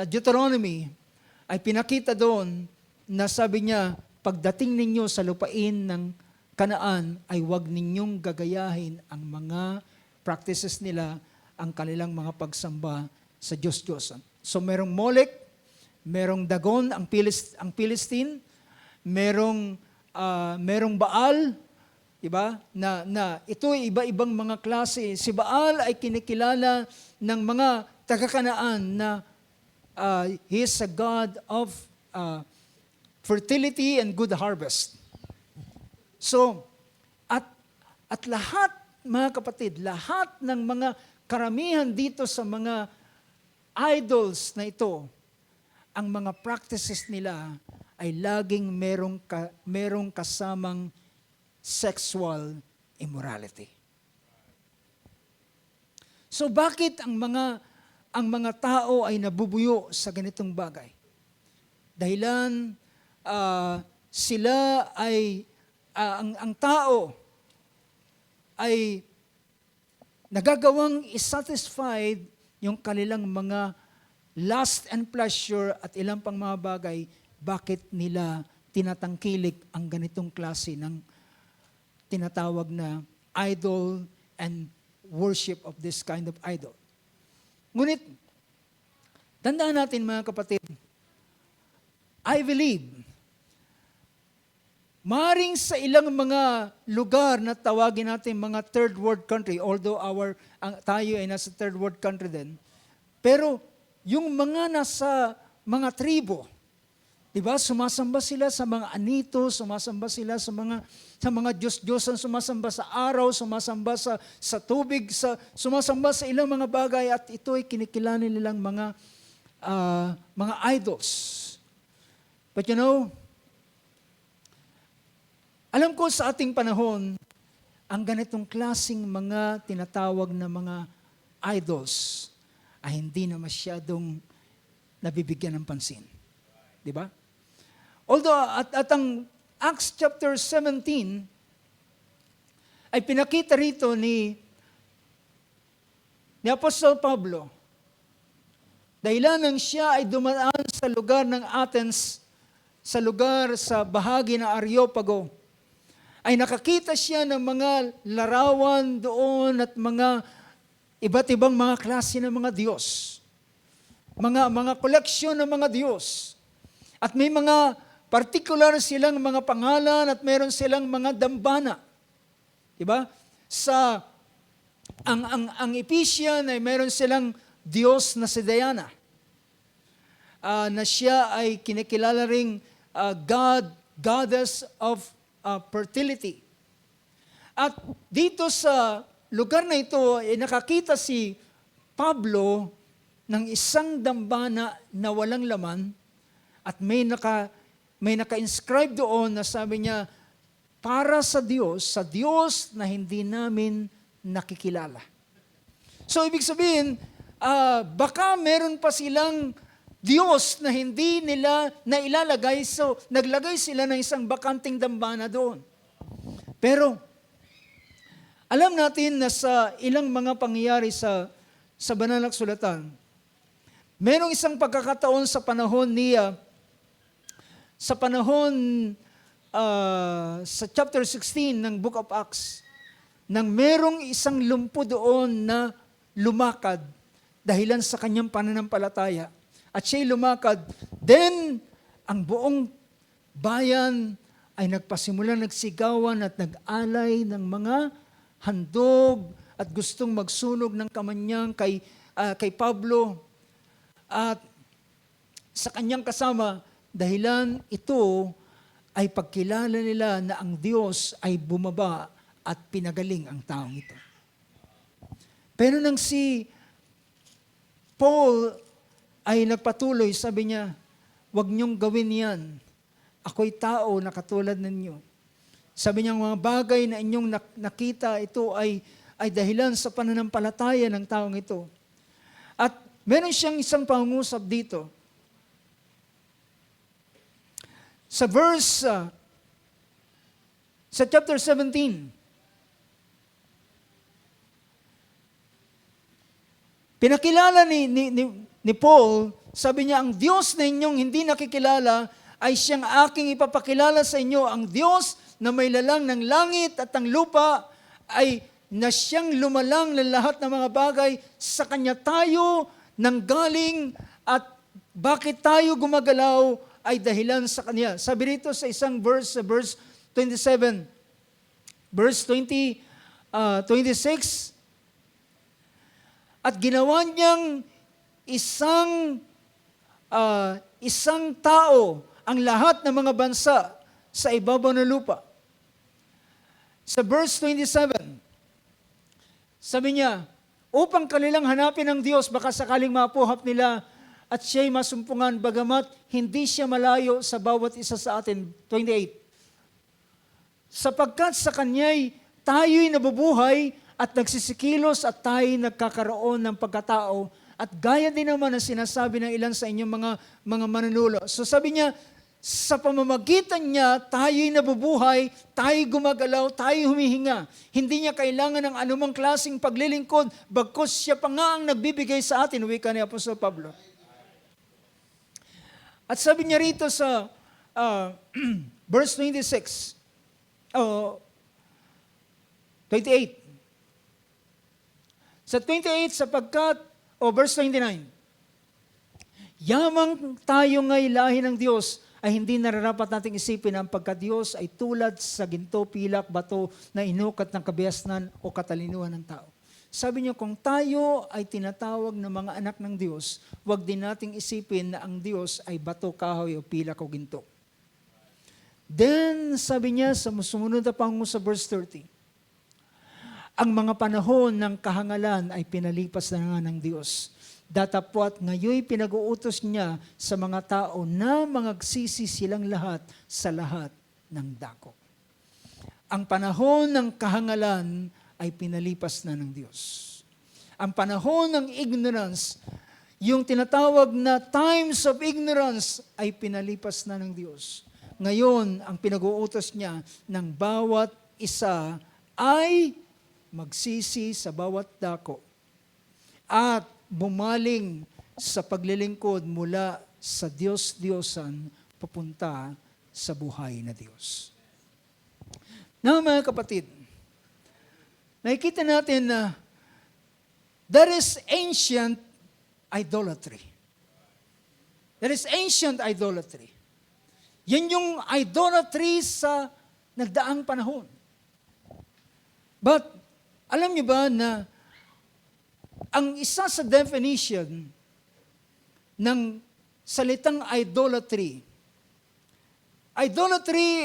Deuteronomy, ay pinakita doon na sabi niya, pagdating ninyo sa lupain ng Kanaan, ay huwag ninyong gagayahin ang mga practices nila, ang kanilang mga pagsamba sa Diyos-Diyosan. So merong Molek, merong Dagon, ang Philistine, merong Baal, Diba? Na ito ay iba-ibang mga klase. Si Baal ay kinikilala ng mga taga-Kanaan na he is a God of fertility and good harvest. So, at lahat, mga kapatid, lahat ng mga karamihan dito sa mga idols na ito, ang mga practices nila ay laging merong kasamang sexual immorality. So bakit ang mga tao ay nabubuyo sa ganitong bagay? Dahilan sila ay ang tao ay nagagawang isatisfied yung kanilang mga lust and pleasure at ilang pang mga bagay, bakit nila tinatangkilik ang ganitong klase ng tinatawag na idol and worship of this kind of idol. Ngunit, tandaan natin mga kapatid, I believe, maring sa ilang mga lugar na tawagin natin mga third world country, although tayo ay nasa third world country din, pero yung mga nasa mga tribo, diba, sumasamba sila sa mga anito, sumasamba sila sa mga Diyos-Diyosan, sumasamba sa araw, sumasamba sa tubig, sumasamba sa ilang mga bagay, at ito ay kinikilala nilang mga idols. But you know, alam ko sa ating panahon, ang ganitong klaseng mga tinatawag na mga idols ay hindi na masyadong nabibigyan ng pansin. Di ba? Although at ang Acts chapter 17 ay pinakita rito ni Apostol Pablo, dahilan nang siya ay dumaan sa lugar ng Athens, sa bahagi ng Areopago, ay nakakita siya ng mga larawan doon at mga iba't ibang mga klase ng mga Diyos. Mga koleksyon ng mga Diyos. At may mga particular silang mga pangalan at meron silang mga dambana. Diba? Ang Ephesian ay meron silang Diyos na si Diana. Na siya ay kinikilala ring goddess of fertility. At dito sa lugar na ito, nakakita si Pablo ng isang dambana na walang laman at may naka-inscribe doon na sabi niya, para sa Diyos na hindi namin nakikilala. So ibig sabihin, baka meron pa silang Diyos na hindi nila nailalagay, so naglagay sila ng isang bakanting dambana doon. Pero, alam natin na sa ilang mga pangyayari sa banal na sulatan, merong isang pagkakataon sa panahon sa chapter 16 ng Book of Acts, nang merong isang lumpo doon na lumakad dahilan sa kanyang pananampalataya. At siya'y lumakad. Then, ang buong bayan ay nagsigawan at nag-alay ng mga handog at gustong magsunog ng kamanyang kay Pablo. At sa kanyang kasama, dahilan ito ay pagkilala nila na ang Diyos ay bumaba at pinagaling ang taong ito. Pero nang si Paul ay nagpatuloy, sabi niya, huwag niyong gawin yan. Ako'y tao na katulad ninyo. Sabi niya, mga bagay na inyong nakita, ito ay dahilan sa pananampalataya ng taong ito. At meron siyang isang pangungusap dito. Sa chapter 17, pinakilala ni Paul, sabi niya, ang Diyos na inyong hindi nakikilala ay siyang aking ipapakilala sa inyo. Ang Diyos na may lalang ng langit at ang lupa ay na siyang lumalang ng lahat ng mga bagay. Sa Kanya tayo nanggaling at bakit tayo gumagalaw ay dahilan sa Kanya. Sabi rito sa isang verse, sa verse 27, Verse 26, at ginawa niyang isang tao ang lahat ng mga bansa sa ibabaw ng lupa. Sa verse 27, sabi niya, upang kanilang hanapin ang Diyos, baka sakaling mapuhap nila at siya'y masumpungan, bagamat hindi siya malayo sa bawat isa sa atin. 28. Sapagkat sa Kanya'y tayo'y nabubuhay at nagsisikilos at tayo'y nagkakaroon ng pagkatao. At gaya din naman ang sinasabi ng ilan sa inyong mga manunulo. So sabi niya, sa pamamagitan niya, tayo'y nabubuhay, tayo'y gumagalaw, tayo'y humihinga. Hindi niya kailangan ng anumang klaseng paglilingkod, bagkus siya pa nga ang nagbibigay sa atin, wika ni Apostol Pablo. At sabi niya rito sa verse 26, 28. Sa 28, sapagkat, verse 29, yamang tayo nga'y lahi ng Diyos, ay hindi nararapat nating isipin ang pagka-Diyos ay tulad sa ginto, pilak, bato na inukat ng kabiasnan o katalinuhan ng tao. Sabi niya, kung tayo ay tinatawag na mga anak ng Diyos, huwag din nating isipin na ang Diyos ay bato, kahoy o pilak o ginto. Then, sabi niya sa sumunod na pango sa verse 30, ang mga panahon ng kahangalan ay pinalipas na nga ng Diyos. Datapwat ngayoy pinag-uutos niya sa mga tao na mangagsisi silang lahat sa lahat ng dako. Ang panahon ng kahangalan ay pinalipas na ng Diyos. Ang panahon ng ignorance, yung tinatawag na times of ignorance, ay pinalipas na ng Diyos. Ngayon, ang pinag-uutos niya ng bawat isa ay magsisi sa bawat dako at bumaling sa paglilingkod mula sa Diyos-Diyosan papunta sa buhay na Diyos. Na mga kapatid, nakikita natin na there is ancient idolatry. There is ancient idolatry. Yan yung idolatry sa nagdaang panahon. But, alam niyo ba na ang isa sa definition ng salitang idolatry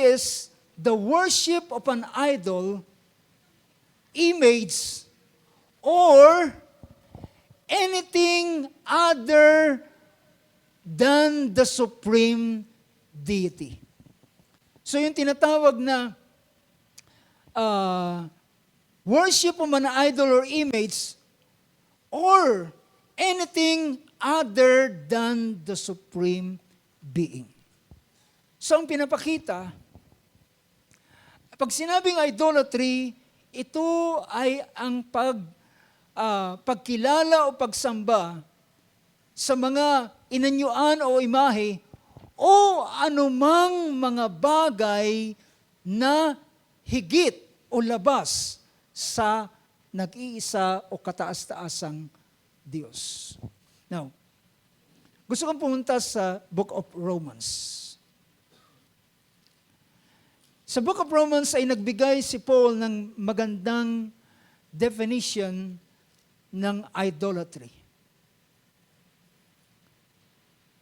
is the worship of an idol, image, or anything other than the supreme deity. So yung tinatawag na worship of an idol or image or anything other than the supreme being. So ang pinapakita, pag sinabing idolatry, ito ay ang pagkilala o pagsamba sa mga inanyuan o imahe o anumang mga bagay na higit o labas sa nag-iisa o kataas-taasang Diyos. Now, gusto kong pumunta sa Book of Romans. Sa Book of Romans ay nagbigay si Paul ng magandang definition ng idolatry.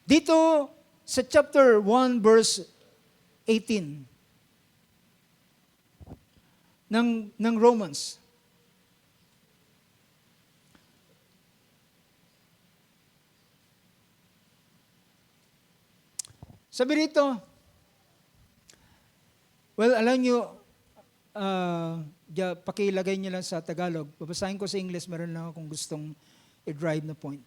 Dito sa chapter 1 verse 18 ng Romans. Sabi rito, well, alam nyo, pakilagay nyo lang sa Tagalog. Babasahin ko sa English, meron lang akong gustong i-drive na point.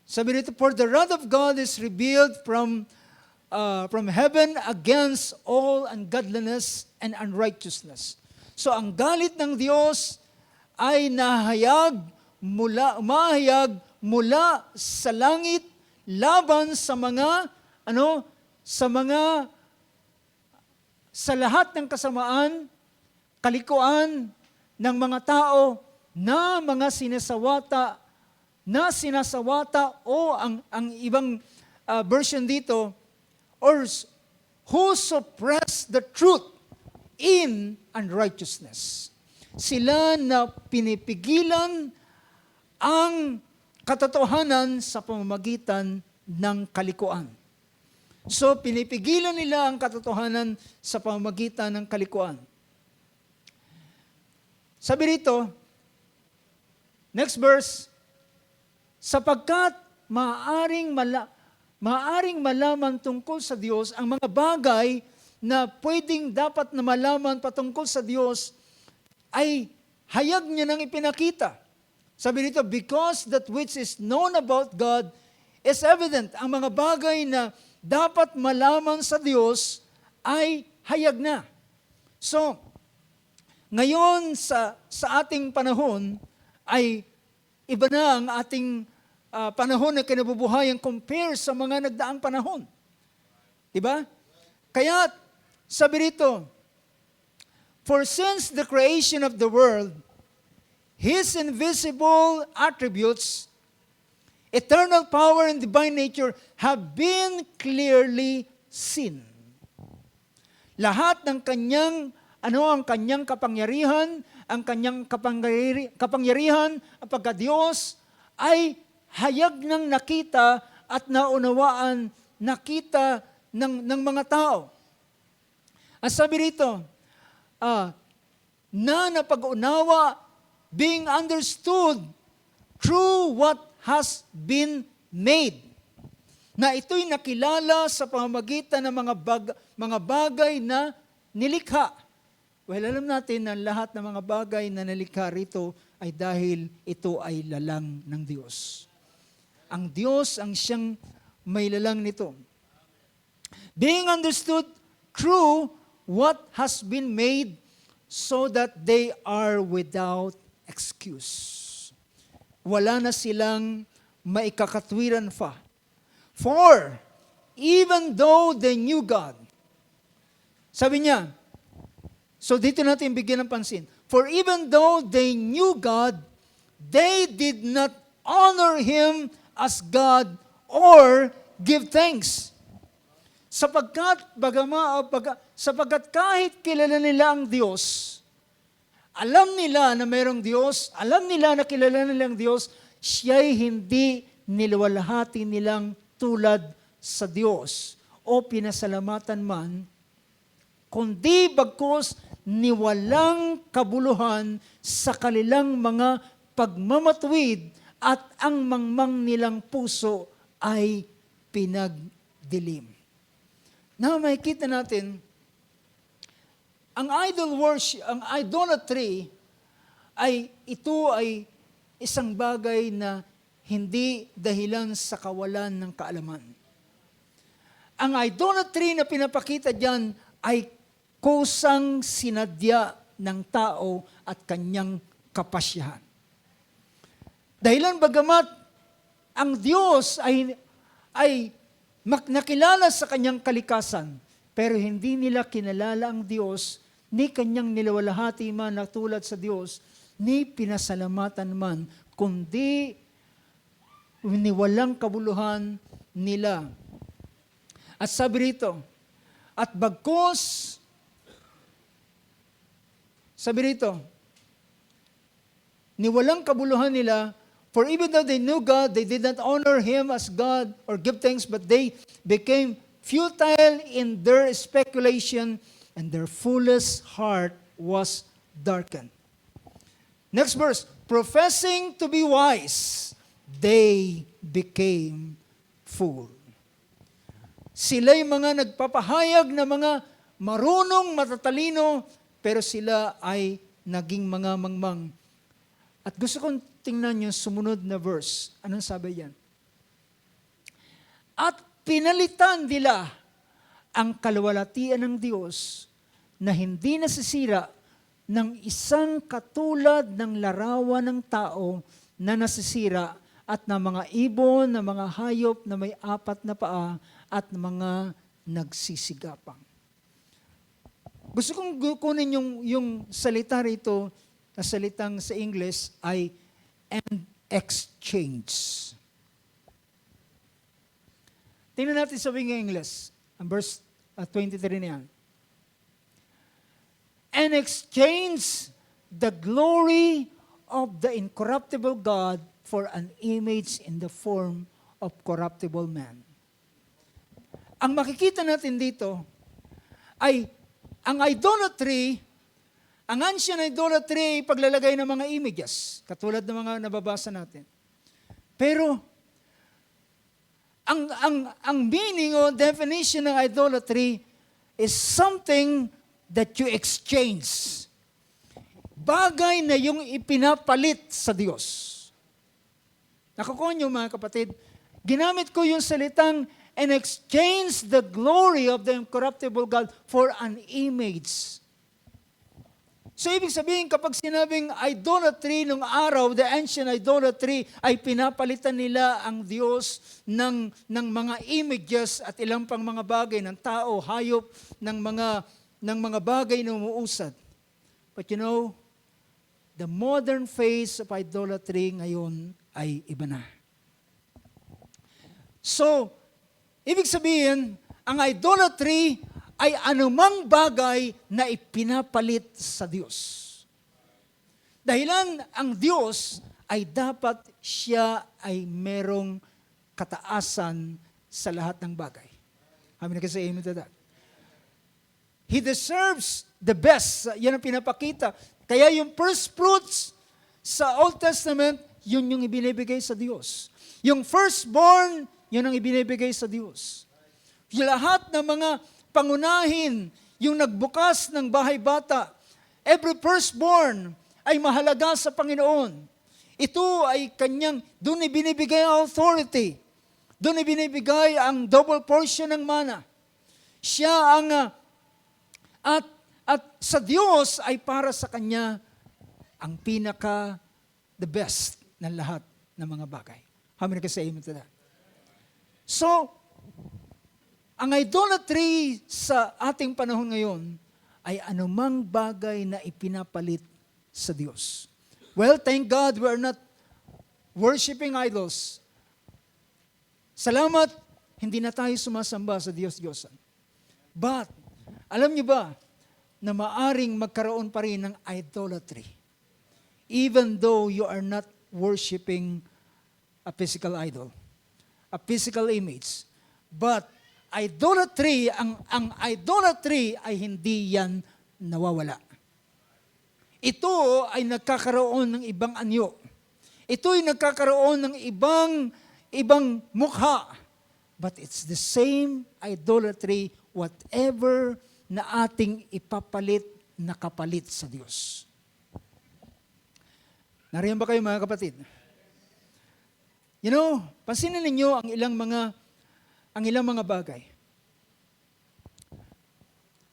Sabi rito, for the wrath of God is revealed from heaven against all ungodliness and unrighteousness. So ang galit ng Diyos ay umahayag mula sa langit laban sa mga sa lahat ng kasamaan, kalikuan ng mga tao na mga sinasawata o ang ibang version dito, or who suppress the truth in unrighteousness. Sila na pinipigilan ang katotohanan sa pamamagitan ng kalikuan. So, pinipigilan nila ang katotohanan sa pamamagitan ng kalikuan. Sabi rito, next verse, sapagkat maaring malaman tungkol sa Diyos ang mga bagay na pwedeng dapat na malaman patungkol sa Diyos ay hayag niya nang ipinakita. Sabi rito, because that which is known about God is evident. Ang mga bagay na dapat malaman sa Diyos ay hayag na. So, ngayon sa ating panahon ay iba na ang ating panahon na kinabubuhayan compare sa mga nagdaang panahon. Diba? Kaya, sabi rito, for since the creation of the world, His invisible attributes, eternal power and divine nature have been clearly seen. Lahat ng ang kanyang kapangyarihan, ang kanyang kapangyarihan, ang pagka-Diyos ay hayag ng nakita at naunawaan, nakita ng mga tao. At sabi rito, na napag-unawa, being understood through what has been made. Na ito'y nakilala sa pamamagitan ng mga bagay na nilikha. Well, alam natin na lahat ng mga bagay na nilikha rito ay dahil ito ay lalang ng Diyos. Ang Diyos ang siyang may lalang nito. Being understood through what has been made so that they are without excuse. Wala na silang maikakatwiran pa. For, even though they knew God, sabi niya, so dito natin bigyan ng pansin, for even though they knew God, they did not honor Him as God or give thanks. Sapagkat kahit kilala nila ang Diyos, alam nila na mayroong Diyos, alam nila na kilala nilang Diyos, siya'y hindi niliwalhati nilang tulad sa Diyos o pinasalamatan man, kundi bagkus niwalang kabuluhan sa kanilang mga pagmamatwid at ang mangmang nilang puso ay pinagdilim. Now, makikita natin, ang idol worship, ang idolatry, ito ay isang bagay na hindi dahilan sa kawalan ng kaalaman. Ang idolatry na pinapakita diyan ay kusang sinadya ng tao at kanyang kapasyahan. Dahilan bagamat ang Diyos ay nakilala sa kanyang kalikasan, pero hindi nila kinalala ang Diyos, ni kanyang nilawalhati man na tulad sa Diyos, ni pinasalamatan man, kundi walang kabuluhan nila. At sabi rito, at bagkus, sabi rito, ni walang kabuluhan nila, for even though they knew God, they did not honor Him as God or give thanks, but they became futile in their speculation, and their foolish heart was darkened. Next verse, professing to be wise, they became fool. Sila'y mga nagpapahayag na mga marunong, matatalino, pero sila ay naging mga mangmang. At gusto kong tingnan yung sumunod na verse. Anong sabi yan? At pinalitan nila ang kaluwalhatian ng Diyos na hindi nasisira ng isang katulad ng larawan ng tao na nasisira at ng mga ibon, ng mga hayop na may 4 na paa at mga nagsisigapang. Gusto kong kunin yung salita rito na salitang sa English ay and exchange. Tingnan natin sa wing English, ang verse 23 na yan. and exchange the glory of the incorruptible God for an image in the form of corruptible man. Ang makikita natin dito ay ang idolatry, ang ancient idolatry, paglalagay ng mga images, katulad ng mga nababasa natin. Pero ang meaning o definition ng idolatry is something that you exchange. Bagay na yung ipinapalit sa Diyos. Nakukuha niyo mga kapatid, ginamit ko yung salitang and exchange the glory of the incorruptible God for an image. So ibig sabihin, kapag sinabing idolatry nung araw, the ancient idolatry, ay pinapalitan nila ang Diyos ng mga images at ilang pang mga bagay ng tao, hayop, ng mga bagay na umuusad. But you know, the modern phase of idolatry ngayon ay iba na. So, ibig sabihin, ang idolatry ay anumang bagay na ipinapalit sa Diyos. Dahilan ang Diyos ay dapat siya ay merong kataasan sa lahat ng bagay. Amin na kasi amen to that. He deserves the best. Yan ang pinapakita. Kaya yung first fruits sa Old Testament, yun yung ibinibigay sa Diyos. Yung firstborn, yun ang ibinibigay sa Diyos. Yung lahat ng mga pangunahin, yung nagbukas ng bahay bata, every firstborn ay mahalaga sa Panginoon. Ito ay kanyang, doon ibinibigay ang authority. Doon ibinibigay ang double portion ng mana. Siya ang, at sa Diyos ay para sa kanya ang the best ng lahat ng mga bagay. How many can say amen to that? So, ang idolatry sa ating panahon ngayon ay anumang bagay na ipinapalit sa Diyos. Well, thank God we are not worshiping idols. Salamat, hindi na tayo sumasamba sa Diyos-Diyosan. But, alam niyo ba na maaring magkaroon pa rin ng idolatry even though you are not worshiping a physical idol, a physical image. But idolatry, ang idolatry ay hindi yan nawawala. Ito ay nagkakaroon ng ibang anyo. Ito ay nagkakaroon ng ibang mukha. But it's the same idolatry, whatever na ating ipapalit na kapalit sa Diyos. Nariyan ba kayo mga kapatid? You know, pansinin ninyo ang ilang mga bagay.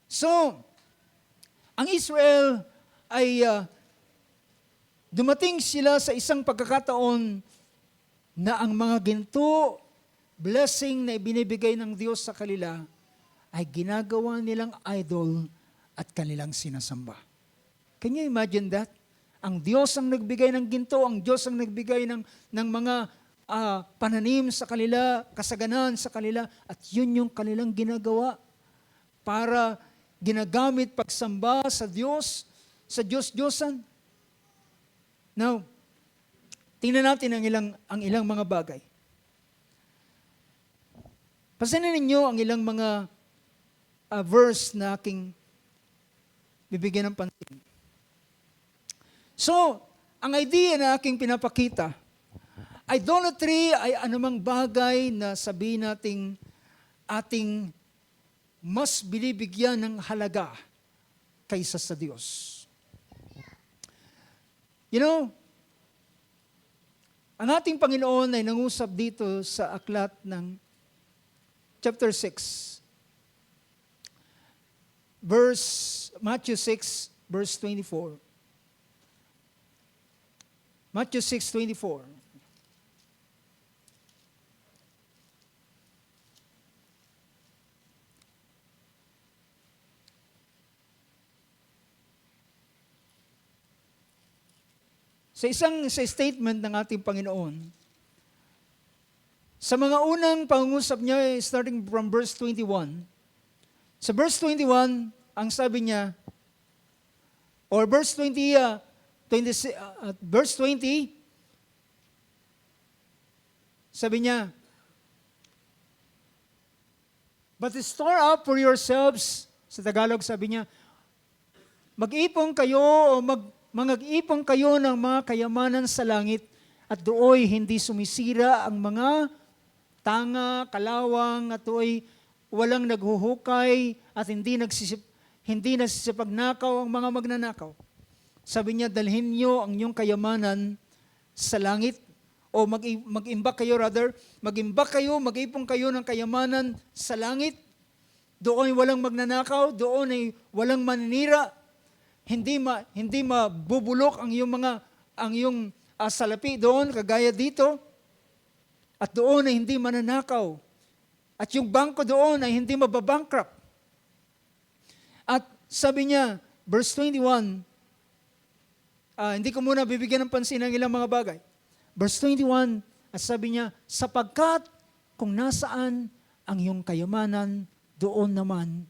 So, ang Israel ay dumating sila sa isang pagkakataon na ang mga ginto, blessing na ibinibigay ng Diyos sa kanila, ay ginagawa nilang idol at kanilang sinasamba. Can you imagine that? Ang Diyos ang nagbigay ng ginto, ang Diyos ang nagbigay ng mga pananim sa kanila, kasaganan sa kanila, at yun yung kanilang ginagawa para ginagamit pagsamba sa Diyos, sa Diyos-Diyosan. Now, tingnan natin ang ilang mga bagay. Pansinin ninyo ang ilang mga verse na aking bibigyan ng pansin. So, ang idea na aking pinapakita, idolatry ay anumang bagay na sabihin nating ating mas binibigyan ng halaga kaysa sa Diyos. You know, ang ating Panginoon ay nangusap dito sa aklat ng chapter 6, Matthew 6, verse 24. Matthew 6:24. Sa statement ng ating Panginoon, sa mga unang pangungusap niya, starting from verse 21, sa verse 21, ang sabi niya, Or verse 20, verse 20, sabi niya, but store up for yourselves, sa Tagalog sabi niya, mag-ipon kayo o mag-ipon kayo ng mga kayamanan sa langit at dooy hindi sumisira ang mga tanga, kalawang, at dooy walang naghuhukay at hindi nagsisipagnakaw ang mga magnanakaw. Sabi niya, dalhin niyo ang iyong kayamanan sa langit o mag-imbak kayo, mag-ipon kayo ng kayamanan sa langit. Doon ay walang magnanakaw, doon ay walang maninira, hindi mabubulok ang iyong salapi doon, kagaya dito. At doon ay hindi mananakaw. At yung bangko doon ay hindi mababankrupt. At sabi niya, verse 21, hindi ko muna bibigyan ng pansin ang ilang mga bagay. Verse 21, at sabi niya, sapagkat kung nasaan ang iyong kayamanan, doon naman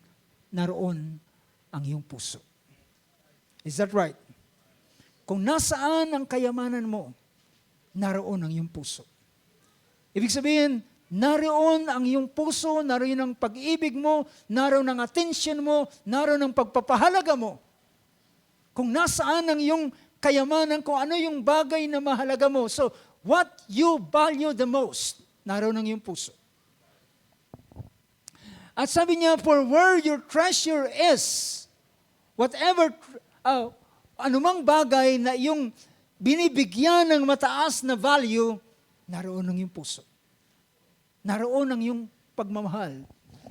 naroon ang iyong puso. Is that right? Kung nasaan ang kayamanan mo, naroon ang iyong puso. Ibig sabihin, naroon ang iyong puso, naroon ang pag-ibig mo, naroon ang attention mo, naroon ang pagpapahalaga mo. Kung nasaan ang iyong kayamanan, kung ano yung bagay na mahalaga mo. So, what you value the most, naroon ang iyong puso. At sabi niya, for where your treasure is, whatever, anumang bagay na iyong binibigyan ng mataas na value, naroon ang iyong puso. Naroon ang iyong pagmamahal.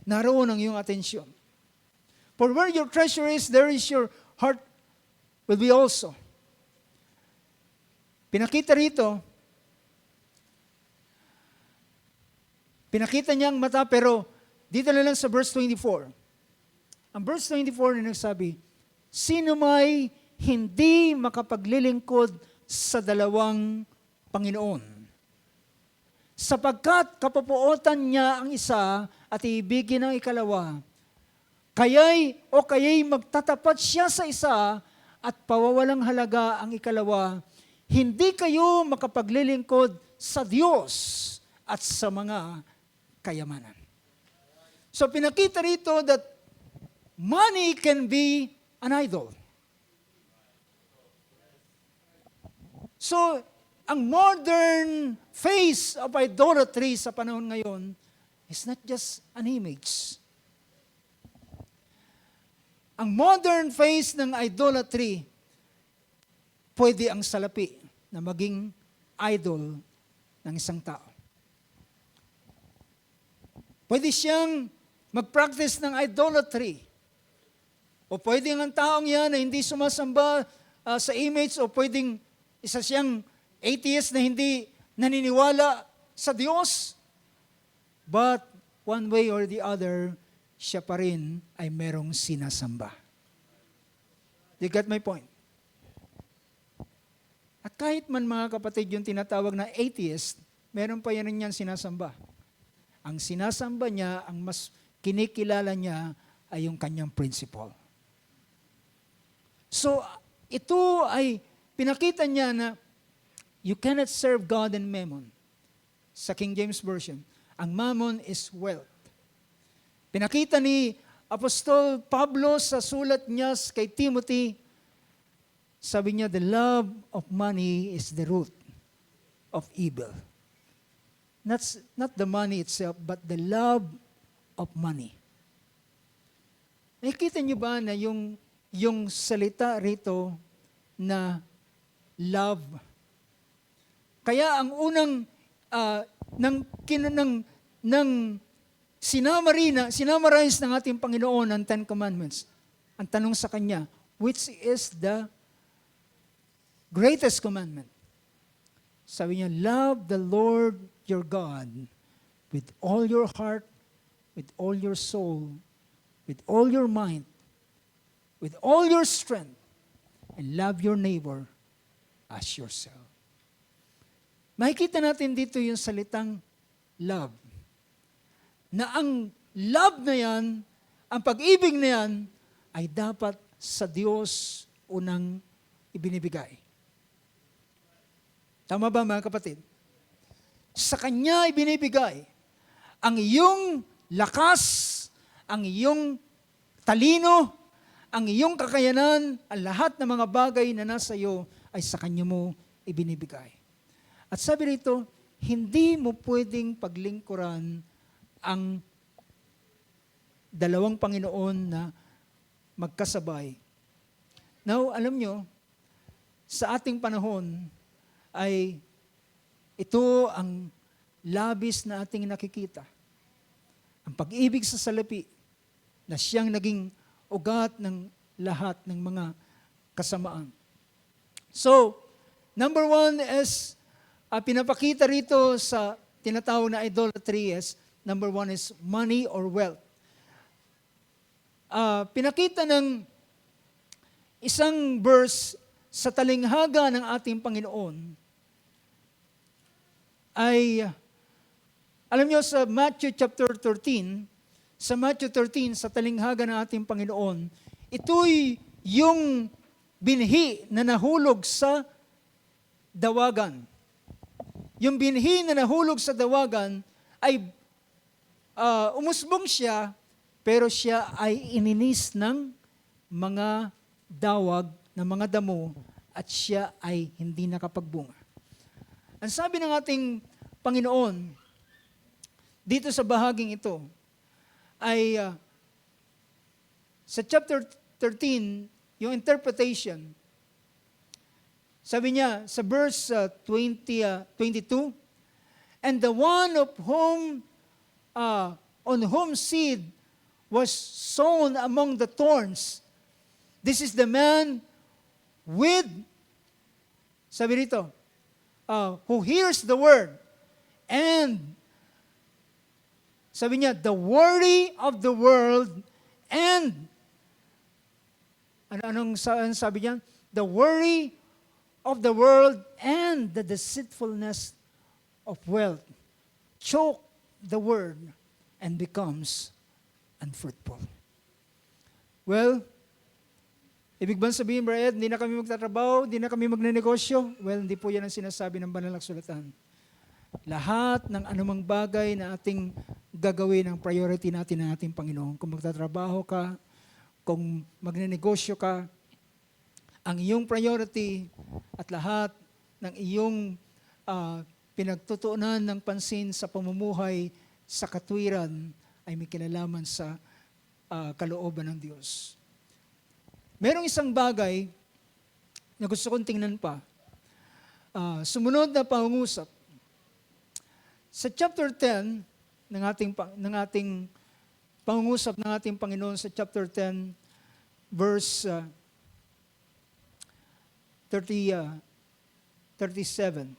Naroon ang iyong atensyon. For where your treasure is, there is your heart will be also. Pinakita niya ang mata, pero dito na lang sa verse 24. Ang verse 24 na nagsabi, sino may hindi makapaglilingkod sa dalawang Panginoon? Sapagkat kapapuotan niya ang isa at iibigin ang ikalawa, kaya'y magtatapat siya sa isa at pawawalang halaga ang ikalawa, hindi kayo makapaglilingkod sa Diyos at sa mga kayamanan. So pinakita rito that money can be an idol. So, ang modern face of idolatry sa panahon ngayon is not just an image. Ang modern face ng idolatry, pwede ang salapi na maging idol ng isang tao. Pwede siyang mag-practice ng idolatry. O pwedeng ang taong yan na hindi sumasamba sa image, o pwedeng isa siyang atheist na hindi naniniwala sa Diyos. But one way or the other, siya pa rin ay merong sinasamba. You get my point? At kahit man mga kapatid yung tinatawag na atheist, meron pa yan niyan sinasamba. Ang sinasamba niya, ang mas kinikilala niya ay yung kanyang principle. So, ito ay pinakita niya na you cannot serve God and mammon. Sa King James Version, ang mammon is wealth. Pinakita ni Apostol Pablo sa sulat niya kay Timothy, sabi niya, the love of money is the root of evil. Not the money itself, but the love of money. Nakikita niyo ba na yung salita rito na love? Kaya ang unang sinamarize ng ating Panginoon ang Ten Commandments. Ang tanong sa Kanya, which is the greatest commandment? Sabi niya, love the Lord your God with all your heart, with all your soul, with all your mind, with all your strength, and love your neighbor as yourself. Makikita natin dito yung salitang love. Na ang love na yan, ang pag-ibig na yan, ay dapat sa Diyos unang ibinibigay. Tama ba mga kapatid? Sa Kanya ibinibigay ang iyong lakas, ang iyong talino, ang iyong kakayanan, ang lahat ng mga bagay na nasa iyo ay sa Kanya mo ibinibigay. At sabi rito, hindi mo pwedeng paglingkuran ang dalawang Panginoon na magkasabay. Now, alam nyo, sa ating panahon ay ito ang labis na ating nakikita. Ang pag-ibig sa salapi na siyang naging ugat ng lahat ng mga kasamaan. So, number one is, pinapakita rito sa tinatawag na idolatry is, number one is money or wealth. Pinakita ng isang verse sa talinghaga ng ating Panginoon ay, alam nyo sa Matthew chapter 13, sa Matthew 13, sa talinghaga ng ating Panginoon, ito'y yung binhi na nahulog sa dawagan. Yung binhi na nahulog sa dawagan ay umusbong siya, pero siya ay ininis ng mga dawag, ng mga damo, at siya ay hindi nakapagbunga. Ang sabi ng ating Panginoon, dito sa bahaging ito, ay sa chapter 13, yung interpretation, sabi niya sa verse 22, and the one of whom, on whom seed was sown among the thorns, this is the man with, sabi rito, who hears the word, and sabi niya, the worry of the world, and anong sabi niya? The worry of the world and the deceitfulness of wealth choke the word and becomes unfruitful. Well, ibig bang sabihin, Brad, hindi na kami magtatrabaho, hindi na kami magnenegosyo? Well, hindi po yan ang sinasabi ng banal na kasulatan. Lahat ng anumang bagay na ating gagawin ang priority natin ng ating Panginoon. Kung magtatrabaho ka, kung magnenegosyo ka, ang iyong priority at lahat ng iyong pinagtutuunan ng pansin sa pamumuhay sa katwiran ay may kinalaman sa kalooban ng Diyos. Merong isang bagay na gusto kong tingnan pa. Sumunod na pangungusap. Sa chapter 10 ng ating pangungusap ng ating Panginoon sa chapter 10, verse 37.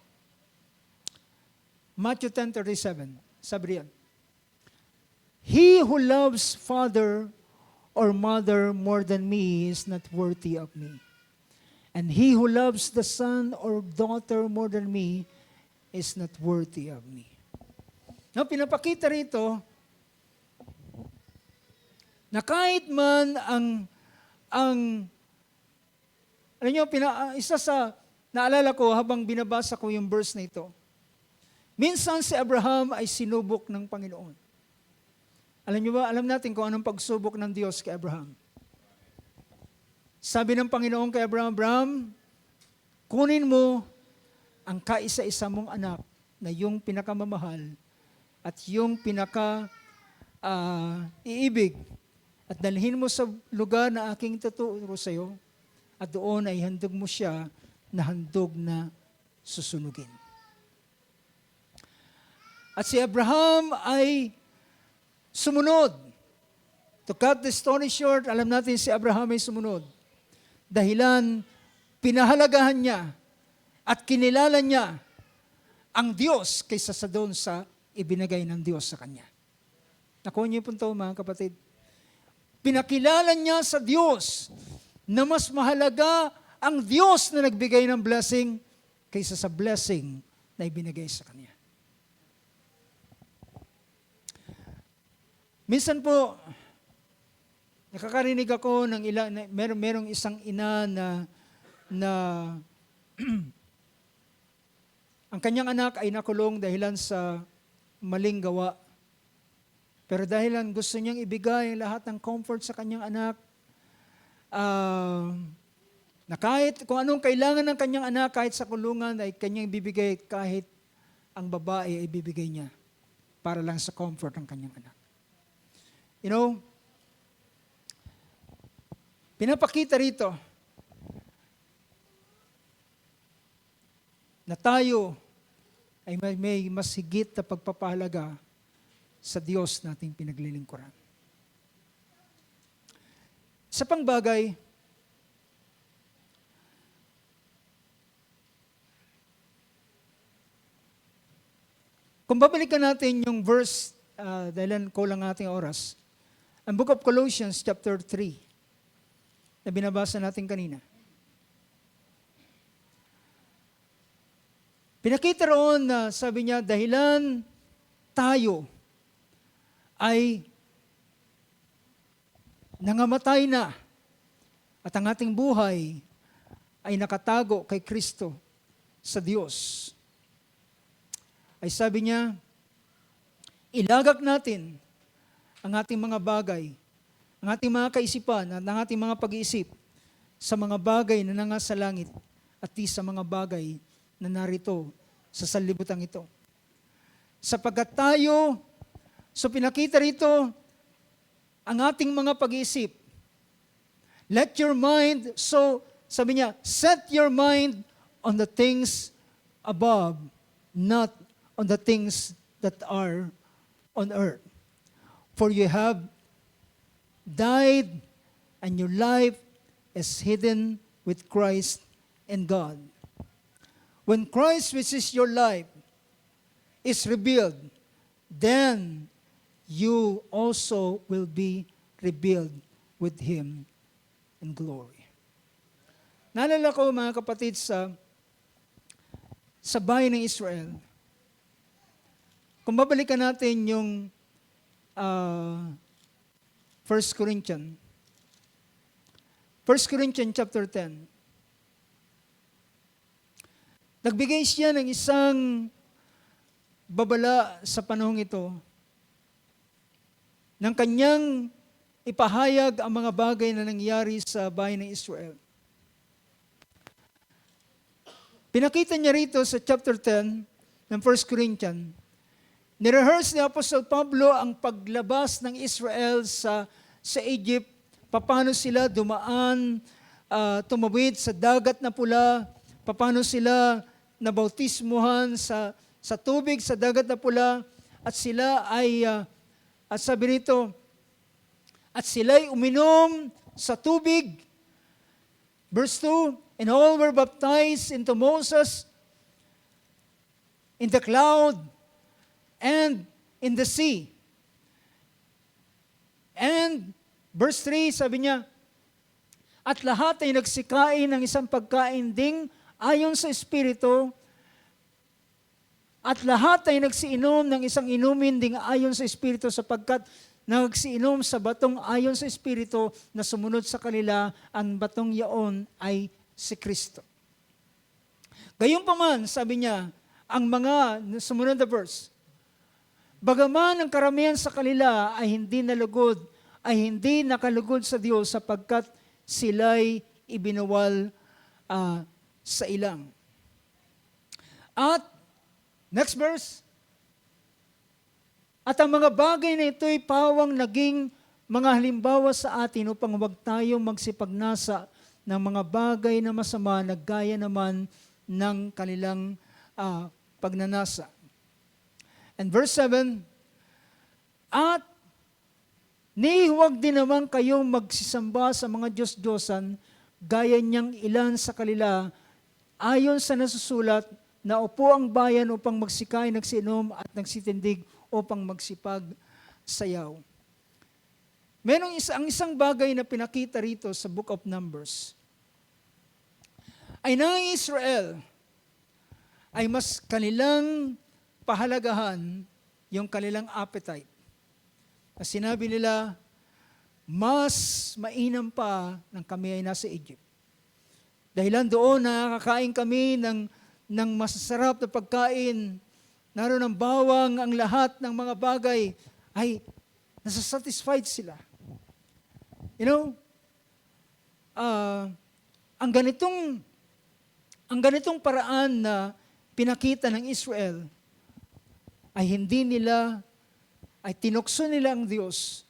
Matthew 10:37. Sabi riyan, he who loves father or mother more than me is not worthy of me. And he who loves the son or daughter more than me is not worthy of me. Now, pinapakita rito na kahit man alam nyo, isa sa naalala ko habang binabasa ko yung verse na ito, minsan si Abraham ay sinubok ng Panginoon. Alam nyo ba, alam natin kung anong pagsubok ng Diyos kay Abraham. Sabi ng Panginoon kay Abraham, Abraham, kunin mo ang kaisa-isa mong anak na yung pinakamamahal at yung iibig at dalhin mo sa lugar na aking tuturo sa iyo at doon ay handog mo siya na handog na susunugin. At si Abraham ay sumunod. To cut the story short, alam natin si Abraham ay sumunod. Dahilan, pinahalagahan niya at kinilala niya ang Diyos kaysa sa doon sa ibinigay ng Diyos sa kanya. Nakuha niyo po ito, mga kapatid. Pinakilala niya sa Diyos na mas mahalaga ang Diyos na nagbigay ng blessing kaysa sa blessing na ibinigay sa kanya. Minsan po, Nakakarinig ako ng merong isang ina na ang kanyang anak ay nakulong dahilan sa maling gawa. Pero dahilan gusto niyang ibigay lahat ng comfort sa kanyang anak, na kahit kung anong kailangan ng kanyang anak, kahit sa kulungan ay kanyang ibibigay, kahit ang babae ay ibibigay niya para lang sa comfort ng kanyang anak. You know, pinapakita rito na tayo ay may mas higit na pagpapahalaga sa Diyos nating pinaglilingkuran. Sa pang bagay, kung babalikan natin yung verse, dahil kulang ating oras, ang Book of Colossians chapter 3, na binabasa natin kanina. Pinakita roon na sabi niya, dahilan tayo ay nangamatay na at ang ating buhay ay nakatago kay Kristo sa Diyos. Ay sabi niya, ilagak natin ang ating mga bagay, ang ating mga kaisipan at ang ating mga pag-iisip sa mga bagay na nangasa langit at di sa mga bagay na narito sa sanlibutan ito. Sapagkat tayo, so pinakita rito ang ating mga pag-iisip. Let your mind, so sabi niya, set your mind on the things above, not on the things that are on earth. For you have died and your life is hidden with Christ in God. When Christ, which is your life, is revealed, then you also will be revealed with Him in glory. Naalala ko mga kapatid sa bayan ng Israel, kung babalikan natin yung 1 Corinthians chapter 10, nagbigay siya ng isang babala sa panahong ito ng kanyang ipahayag ang mga bagay na nangyari sa bayan ng Israel. Pinakita niya rito sa chapter 10 ng 1 Corinthians, nirehearse ni Apostle Pablo ang paglabas ng Israel sa Egypt, paano sila dumaan, tumawid sa dagat na pula, paano sila nabautismuhan sa tubig, sa dagat na pula, at sila ay, at sabi nito, at sila'y uminom sa tubig. Verse 2, and all were baptized into Moses in the cloud and in the sea. And verse 3, sabi niya, at lahat ay nagsikain ng isang pagkain ding ayon sa Espiritu, at lahat ay nagsiinom ng isang inumin ding ayon sa Espiritu, sapagkat nagsiinom sa batong ayon sa Espiritu na sumunod sa kanila, ang batong yaon ay si Kristo. Gayunpaman, sabi niya, ang mga, sumunod na verse, bagaman ang karamihan sa kanila ay hindi nalugod, ay hindi nakalugod sa Diyos sapagkat sila'y ibinawal sa ilang. At, next verse, at ang mga bagay na ito'y pawang naging mga halimbawa sa atin upang huwag tayong magsipagnasa ng mga bagay na masama na gaya naman ng kanilang pagnanasa. And verse 7, at huwag din naman kayong magsisamba sa mga Diyos-Diyosan gaya niyang ilan sa kanila, ayon sa nasusulat, na upo ang bayan upang magsikay, nagsinom at nagsitindig upang magsipag sayaw. Merong ang isang bagay na pinakita rito sa Book of Numbers ay nang Israel ay mas kanilang pahalagahan yung kanilang appetite. Sinabi nila, mas mainam pa nang kami ay nasa Egypt. Dahilan doon nakakain kami ng masasarap na pagkain, naroon ang bawang, ang lahat ng mga bagay ay nasasatisfied sila. You know, ang ganitong paraan na pinakita ng Israel ay ay tinukso nila ang Diyos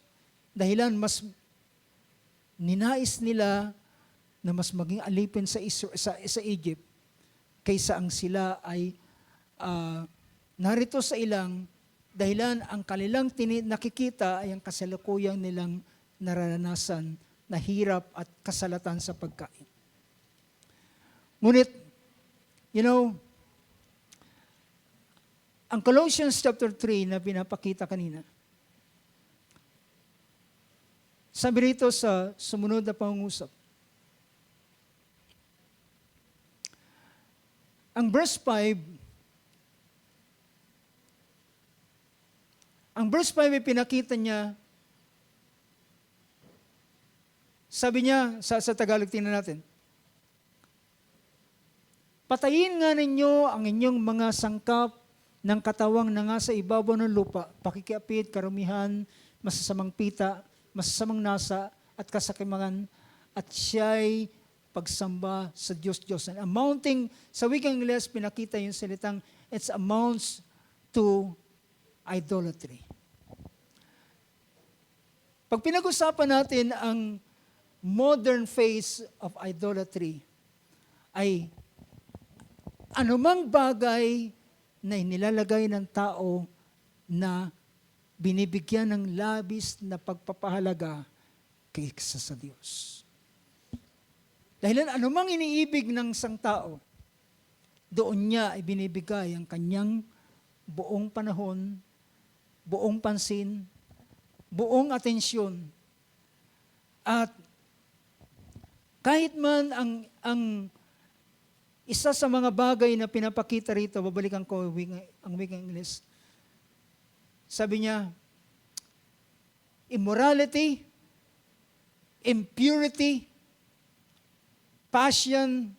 dahilan mas ninais nila na mas maging alipin sa Egypt kaysa ang sila ay narito sa ilang dahilan ang kanilang nakikita ay ang kasalukuyang nilang nararanasan na hirap at kasalatan sa pagkain. Ngunit, ang Colossians chapter 3 na pinapakita kanina, sabi rito sa sumunod na pangungusap, ang verse 5 ay pinakita niya, sabi niya, sa Tagalog tingnan natin, patayin nga ninyo ang inyong mga sangkap ng katawang na nga sa ibabaw ng lupa, pakikiapid, karumihan, masasamang pita, masasamang nasa, at kasakimangan, at siya'y pagsamba sa Diyos. And amounting, sa wikang Ingles, pinakita yung salitang, it amounts to idolatry. Pag pinag-usapan natin ang modern phase of idolatry, ay anumang bagay na inilalagay ng tao na binibigyan ng labis na pagpapahalaga kaysa sa Diyos. Dahil anumang iniibig ng isang tao, doon niya ay binibigay ang kanyang buong panahon, buong pansin, buong atensyon. At kahit man ang isa sa mga bagay na pinapakita rito, babalikan ko ang wikang English. Sabi niya, immorality, impurity, passion,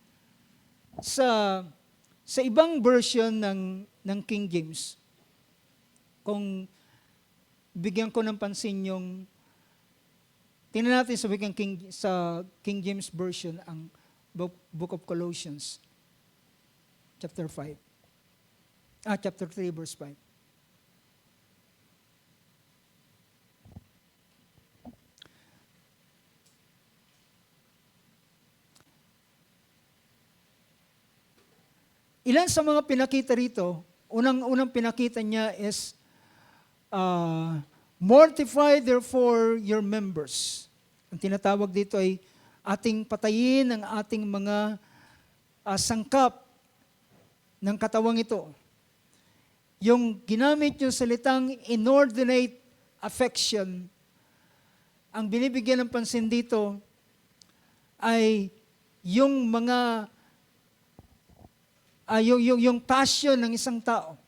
sa ibang version ng King James. Kung bigyan ko ng pansin yung, tingnan natin sa King James version ang Book of Colossians. Chapter 3, verse 5. Ilan sa mga pinakita rito, unang pinakita niya is, mortify therefore your members. Ang tinatawag dito ay ating patayin ang ating mga sangkap ng katawang ito. Yung ginamit yung salitang inordinate affection, ang binibigyan ng pansin dito ay yung mga yung passion ng isang tao.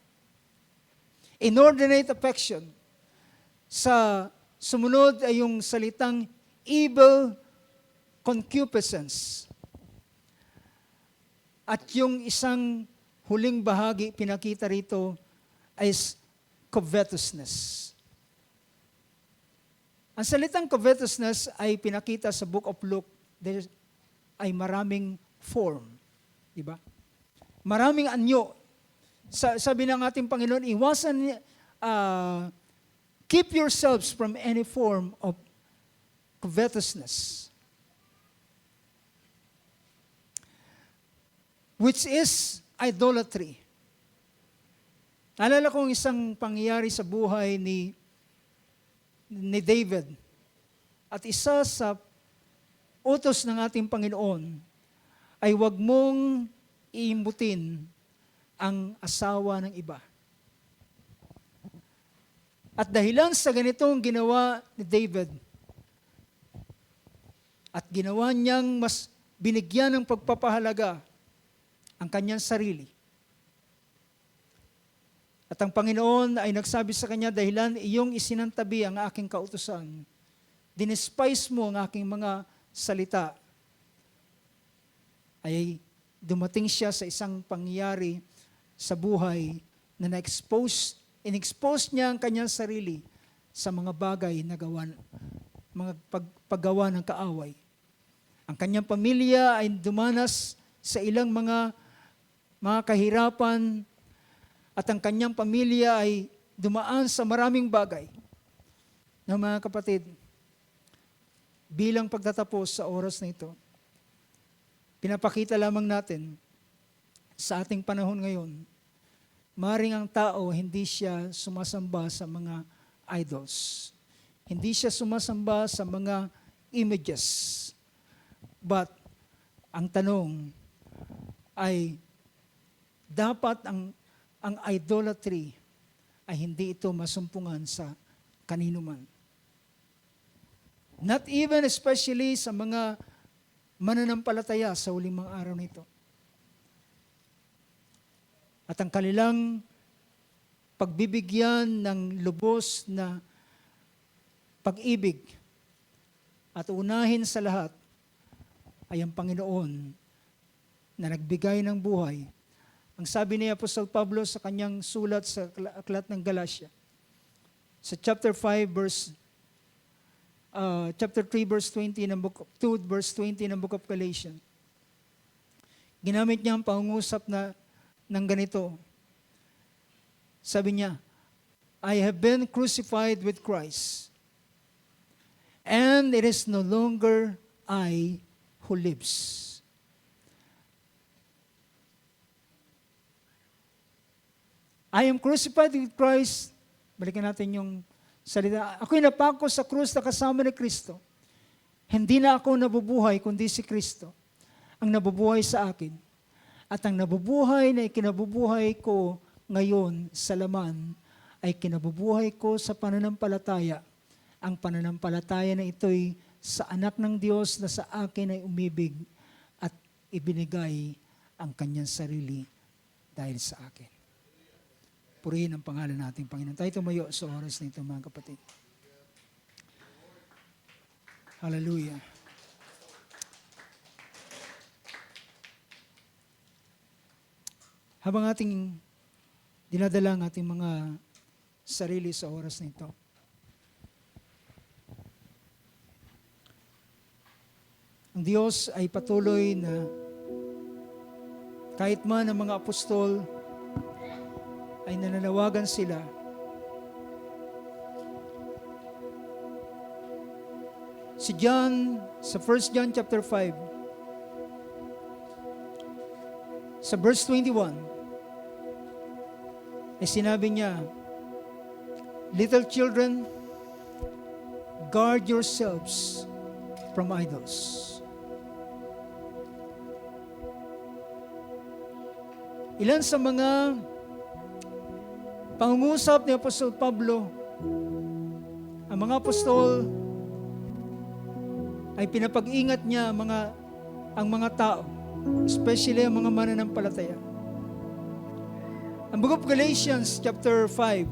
Inordinate affection. Sa sumunod ay yung salitang evil concupiscence. At yung isang huling bahagi pinakita rito is covetousness. Ang salitang covetousness ay pinakita sa Book of Luke, there ay maraming form. Diba? Maraming anyo. Sabi ng ating Panginoon, keep yourselves from any form of covetousness, which is idolatry. Naalala kong isang pangyayari sa buhay ni David. At isa sa utos ng ating Panginoon ay huwag mong iimbutin ang asawa ng iba. At dahilan sa ganitong ginawa ni David, at ginawa niyang mas binigyan ng pagpapahalaga ang kanyang sarili. At ang Panginoon ay nagsabi sa kanya, dahilan iyong isinantabi ang aking kautusan, dinispise mo ang aking mga salita, ay dumating siya sa isang pangyayari sa buhay na in-expose niya ang kanyang sarili sa mga bagay na mga paggawa ng kaaway. Ang kanyang pamilya ay dumanas sa ilang mga kahirapan at ang kanyang pamilya ay dumaan sa maraming bagay. Na mga kapatid, bilang pagtatapos sa oras na ito, pinapakita lamang natin sa ating panahon ngayon, maring ang tao hindi siya sumasamba sa mga idols. Hindi siya sumasamba sa mga images. But, ang tanong ay, dapat ang idolatry ay hindi ito masumpungan sa kanino man. Not even especially sa mga mananampalataya sa huling mga araw nito. At ang kanilang pagbibigyan ng lubos na pag-ibig at unahin sa lahat ay ang Panginoon na nagbigay ng buhay. Ang sabi ni Apostol Pablo sa kanyang sulat sa aklat ng Galatia, sa chapter 3 verse 20 ng book 2 verse 20 ng book of Galatians. Ginamit niya ang pangungusap ng ganito. Sabi niya, I have been crucified with Christ, and it is no longer I who lives. I am crucified with Christ. Balikan natin yung salita. Ako'y napako sa krus na kasama ni Kristo. Hindi na ako nabubuhay, kundi si Kristo ang nabubuhay sa akin. At ang nabubuhay na ikinabubuhay ko ngayon sa laman ay kinabubuhay ko sa pananampalataya. Ang pananampalataya na ito'y sa anak ng Diyos na sa akin ay umibig at ibinigay ang kanyang sarili dahil sa akin. Purihin ang pangalan natin, Panginoon. Tayo tumayo sa oras na ito, mga kapatid. Hallelujah. Habang ating dinadala ang ating mga sarili sa oras na ito, ang Diyos ay patuloy na kahit man ang mga apostol ay nananawagan sila si John sa 1 John chapter 5 sa verse 21 ay sinabi niya, little children, guard yourselves from idols. Ilan sa mga pangungusap ni Apostol Pablo, ang mga apostol ay pinapag-ingat niya ang mga tao, especially ang mga mananampalataya. Ang book of Galatians chapter 5,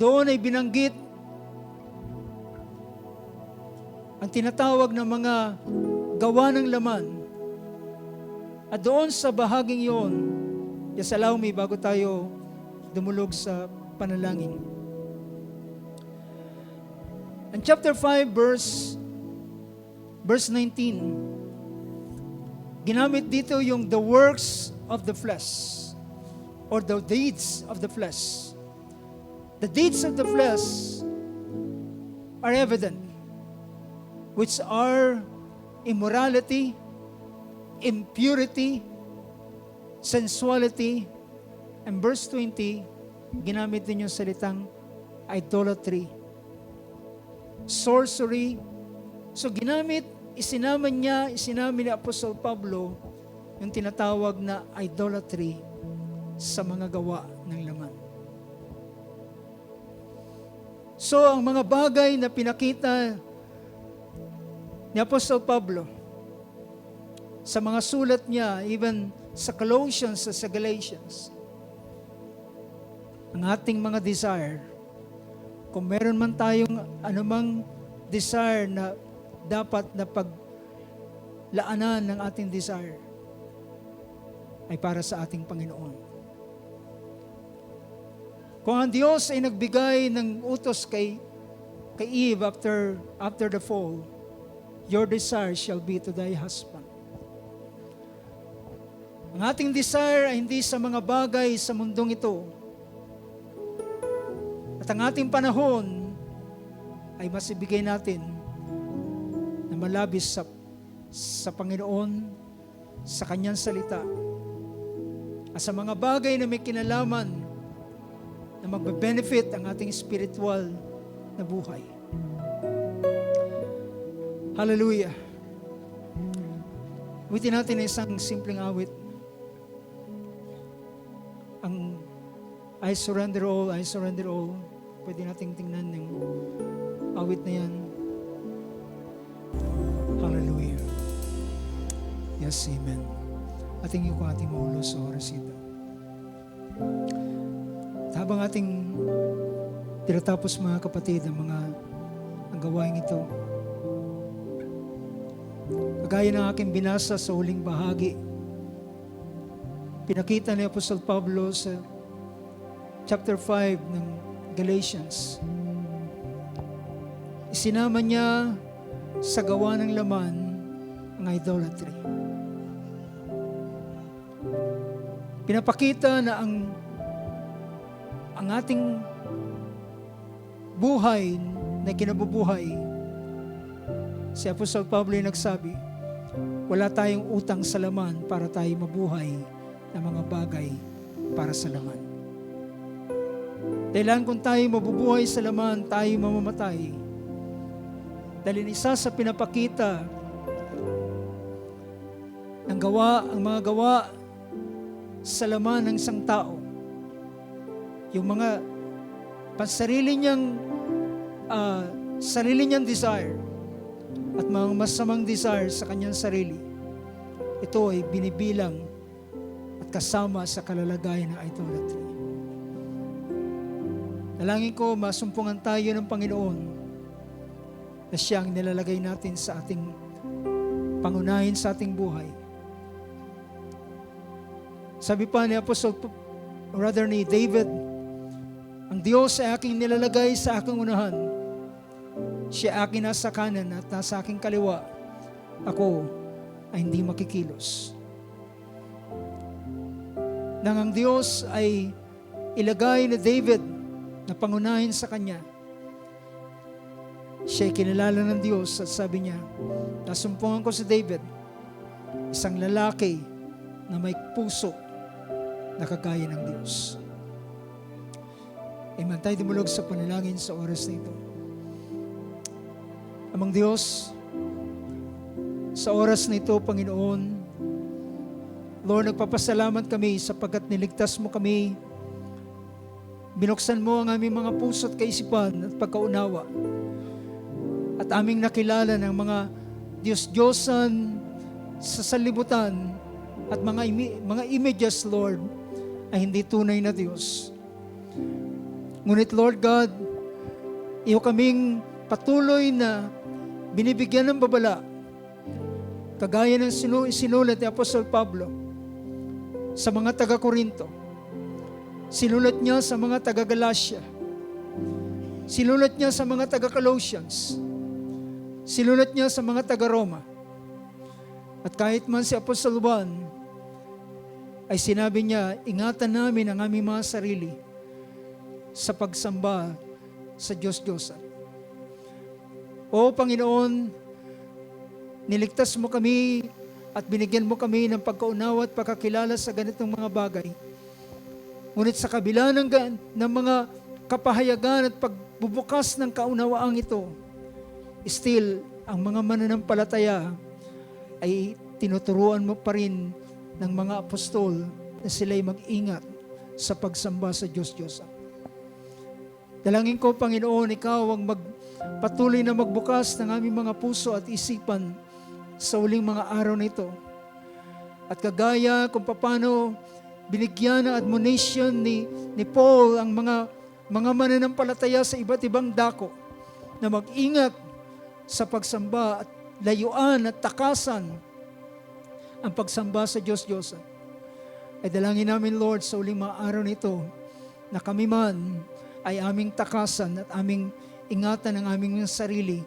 doon ay binanggit ang tinatawag na mga gawa ng laman. At doon sa bahaging yon, just allow me bago tayo dumulog sa panalangin. Ang chapter 5 verse 19, ginamit dito yung the works of the flesh or the deeds of the flesh. The deeds of the flesh are evident, which are immorality, impurity, sensuality, and verse 20, ginamit din yung salitang idolatry, sorcery. So isinama ni Apostol Pablo yung tinatawag na idolatry sa mga gawa ng laman. So ang mga bagay na pinakita ni Apostol Pablo sa mga sulat niya, even sa Colossians, sa Galatians, ang ating mga desire, kung meron man tayong anumang desire na dapat na paglaanan ng ating desire ay para sa ating Panginoon. Kung ang Diyos ay nagbigay ng utos kay Eve after the fall, your desire shall be to thy husband. Ang ating desire ay hindi sa mga bagay sa mundong ito. At ang ating panahon ay mas ibigay natin na malabis sa Panginoon, sa Kanyang salita, at sa mga bagay na may kinalaman na magbe-benefit ang ating spiritual na buhay. Hallelujah. Awitin natin na isang simpleng awit. Ang I surrender all, I surrender all. Pwede nating tingnan yung awit na yan. Hallelujah. Yes, amen. Ating yung ating maulo sa oras ito. Habang ating tinatapos mga kapatid ang gawain ito, kagaya ng aking binasa sa huling bahagi, pinakita ni Apostol Pablo sa chapter 5 ng Galatians. Isinama niya sa gawa ng laman ang idolatry. Pinapakita na ang ating buhay na kinabubuhay, si Apostol Pablo ay nagsabi, wala tayong utang sa laman para tayo mabuhay ng mga bagay para sa laman. Dahil kung tayo mabubuhay sa laman, tayo mamamatay. Dahil isa sa pinapakita ng ang mga gawa sa laman ng isang tao, yung mga sarili niyang desire at mga masamang desire sa kanyang sarili, ito ay binibilang at kasama sa kalalagayan ng idolatry. Dalangin ko, masumpungan tayo ng Panginoon na siyang nilalagay natin sa ating pangunahin sa ating buhay. Sabi pa ni ni David, ang Diyos ay aking nilalagay sa aking unahan. Siya aking nasa kanan at nasa aking kaliwa. Ako ay hindi makikilos. Nang ang Diyos ay ilagay ni David na pangunahin sa kanya, siya ay kinilala ng Diyos at sabi niya, nasumpungan ko si David, isang lalaki na may puso na kagaya ng Diyos. Amen. Tayo dumulog sa panalangin sa oras na ito. Amang Diyos, sa oras na ito, Panginoon, Lord, nagpapasalamat kami sapagkat niligtas mo kami. Binuksan mo ang aming mga puso at kaisipan at pagkaunawa. At aming nakilala ng mga Diyos-Diyosan sa sanlibutan at mga images, Lord, ay hindi tunay na Diyos. Ngunit, Lord God, iyo kaming patuloy na binibigyan ng babala, kagaya ng sinulat ni Apostol Pablo sa mga taga-Korinto. Sinulat niya sa mga taga-Galacia. Sinulat niya sa mga taga-Colossians. Sinulat niya sa mga taga-Roma. At kahit man si Apostol Juan, ay sinabi niya, ingatan namin ang aming mga sarili sa pagsamba sa Diyos-Diyosan. O Panginoon, niligtas mo kami at binigyan mo kami ng pagkaunawa at pagkakilala sa ganitong mga bagay. Ngunit sa kabila ng mga kapahayagan at pagbubukas ng kaunawaang ito, still, ang mga mananampalataya ay tinuturuan mo pa rin ng mga apostol na sila'y mag-ingat sa pagsamba sa Diyos-Diyosan. Dalangin ko, Panginoon, ikaw ang patuloy na magbukas ng aming mga puso at isipan sa uling mga araw na ito. At kagaya kung paano binigyan ng admonition ni Paul ang mga mananampalataya sa iba't ibang dako, na mag-ingat sa pagsamba at layuan at takasan ang pagsamba sa Diyos-Diyosan. Ay dalangin namin, Lord, sa uling mga araw nito na kami man ay aming takasan at aming ingatan ang aming sarili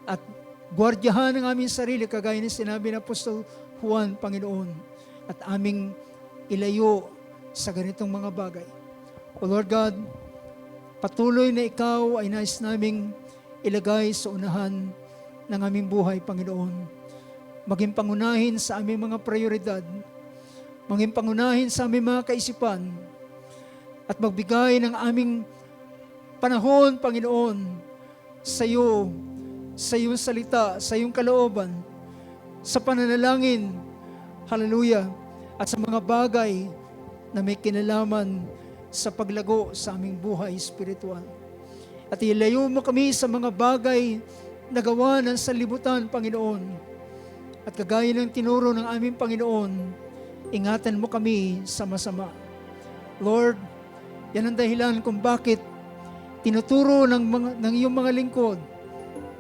at gwardyahan ang aming sarili kagaya ni sinabi ng Apostol Juan, Panginoon, at aming ilayo sa ganitong mga bagay. O Lord God, patuloy na Ikaw ay nais naming ilagay sa unahan ng aming buhay, Panginoon. Maging pangunahin sa aming mga prioridad, maging pangunahin sa aming mga kaisipan, at magbigay ng aming panahon, Panginoon, sa iyo, sa iyong salita, sa iyong kalooban, sa pananalangin, hallelujah, at sa mga bagay na may kinalaman sa paglago sa aming buhay espiritual. At ilayo mo kami sa mga bagay na gawa ng sanlibutan, Panginoon. At kagaya ng tinuro ng aming Panginoon, ingatan mo kami sa masama. Lord, yan ang dahilan kung bakit tinuturo ng iyong mga lingkod.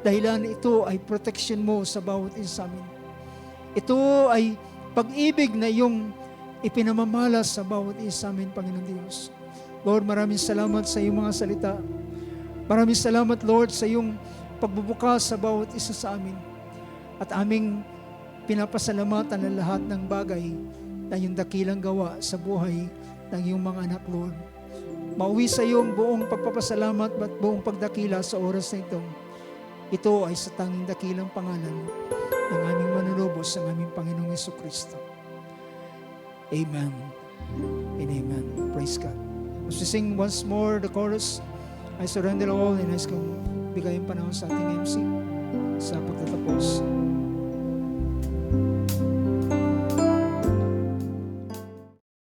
Dahilan ito ay protection mo sa bawat isa sa amin. Ito ay pag-ibig na iyong ipinamamalas sa bawat isa sa amin, Panginoon Diyos. Lord, maraming salamat sa iyong mga salita. Maraming salamat, Lord, sa iyong pagbubukas sa bawat isa sa amin. At aming pinapasalamatan ang lahat ng bagay na iyong dakilang gawa sa buhay ng iyong mga anak, Lord. Mauwi sa iyong buong pagpapasalamat at buong pagdakila sa oras na ito. Ito ay sa tanging dakilang pangalan ng aming manunubos sa aming Panginoong Jesucristo. Amen and amen. Praise God. As we sing once more the chorus, I surrender all, and nais kong bigay ang panahon sa ating MC sa pagtatapos.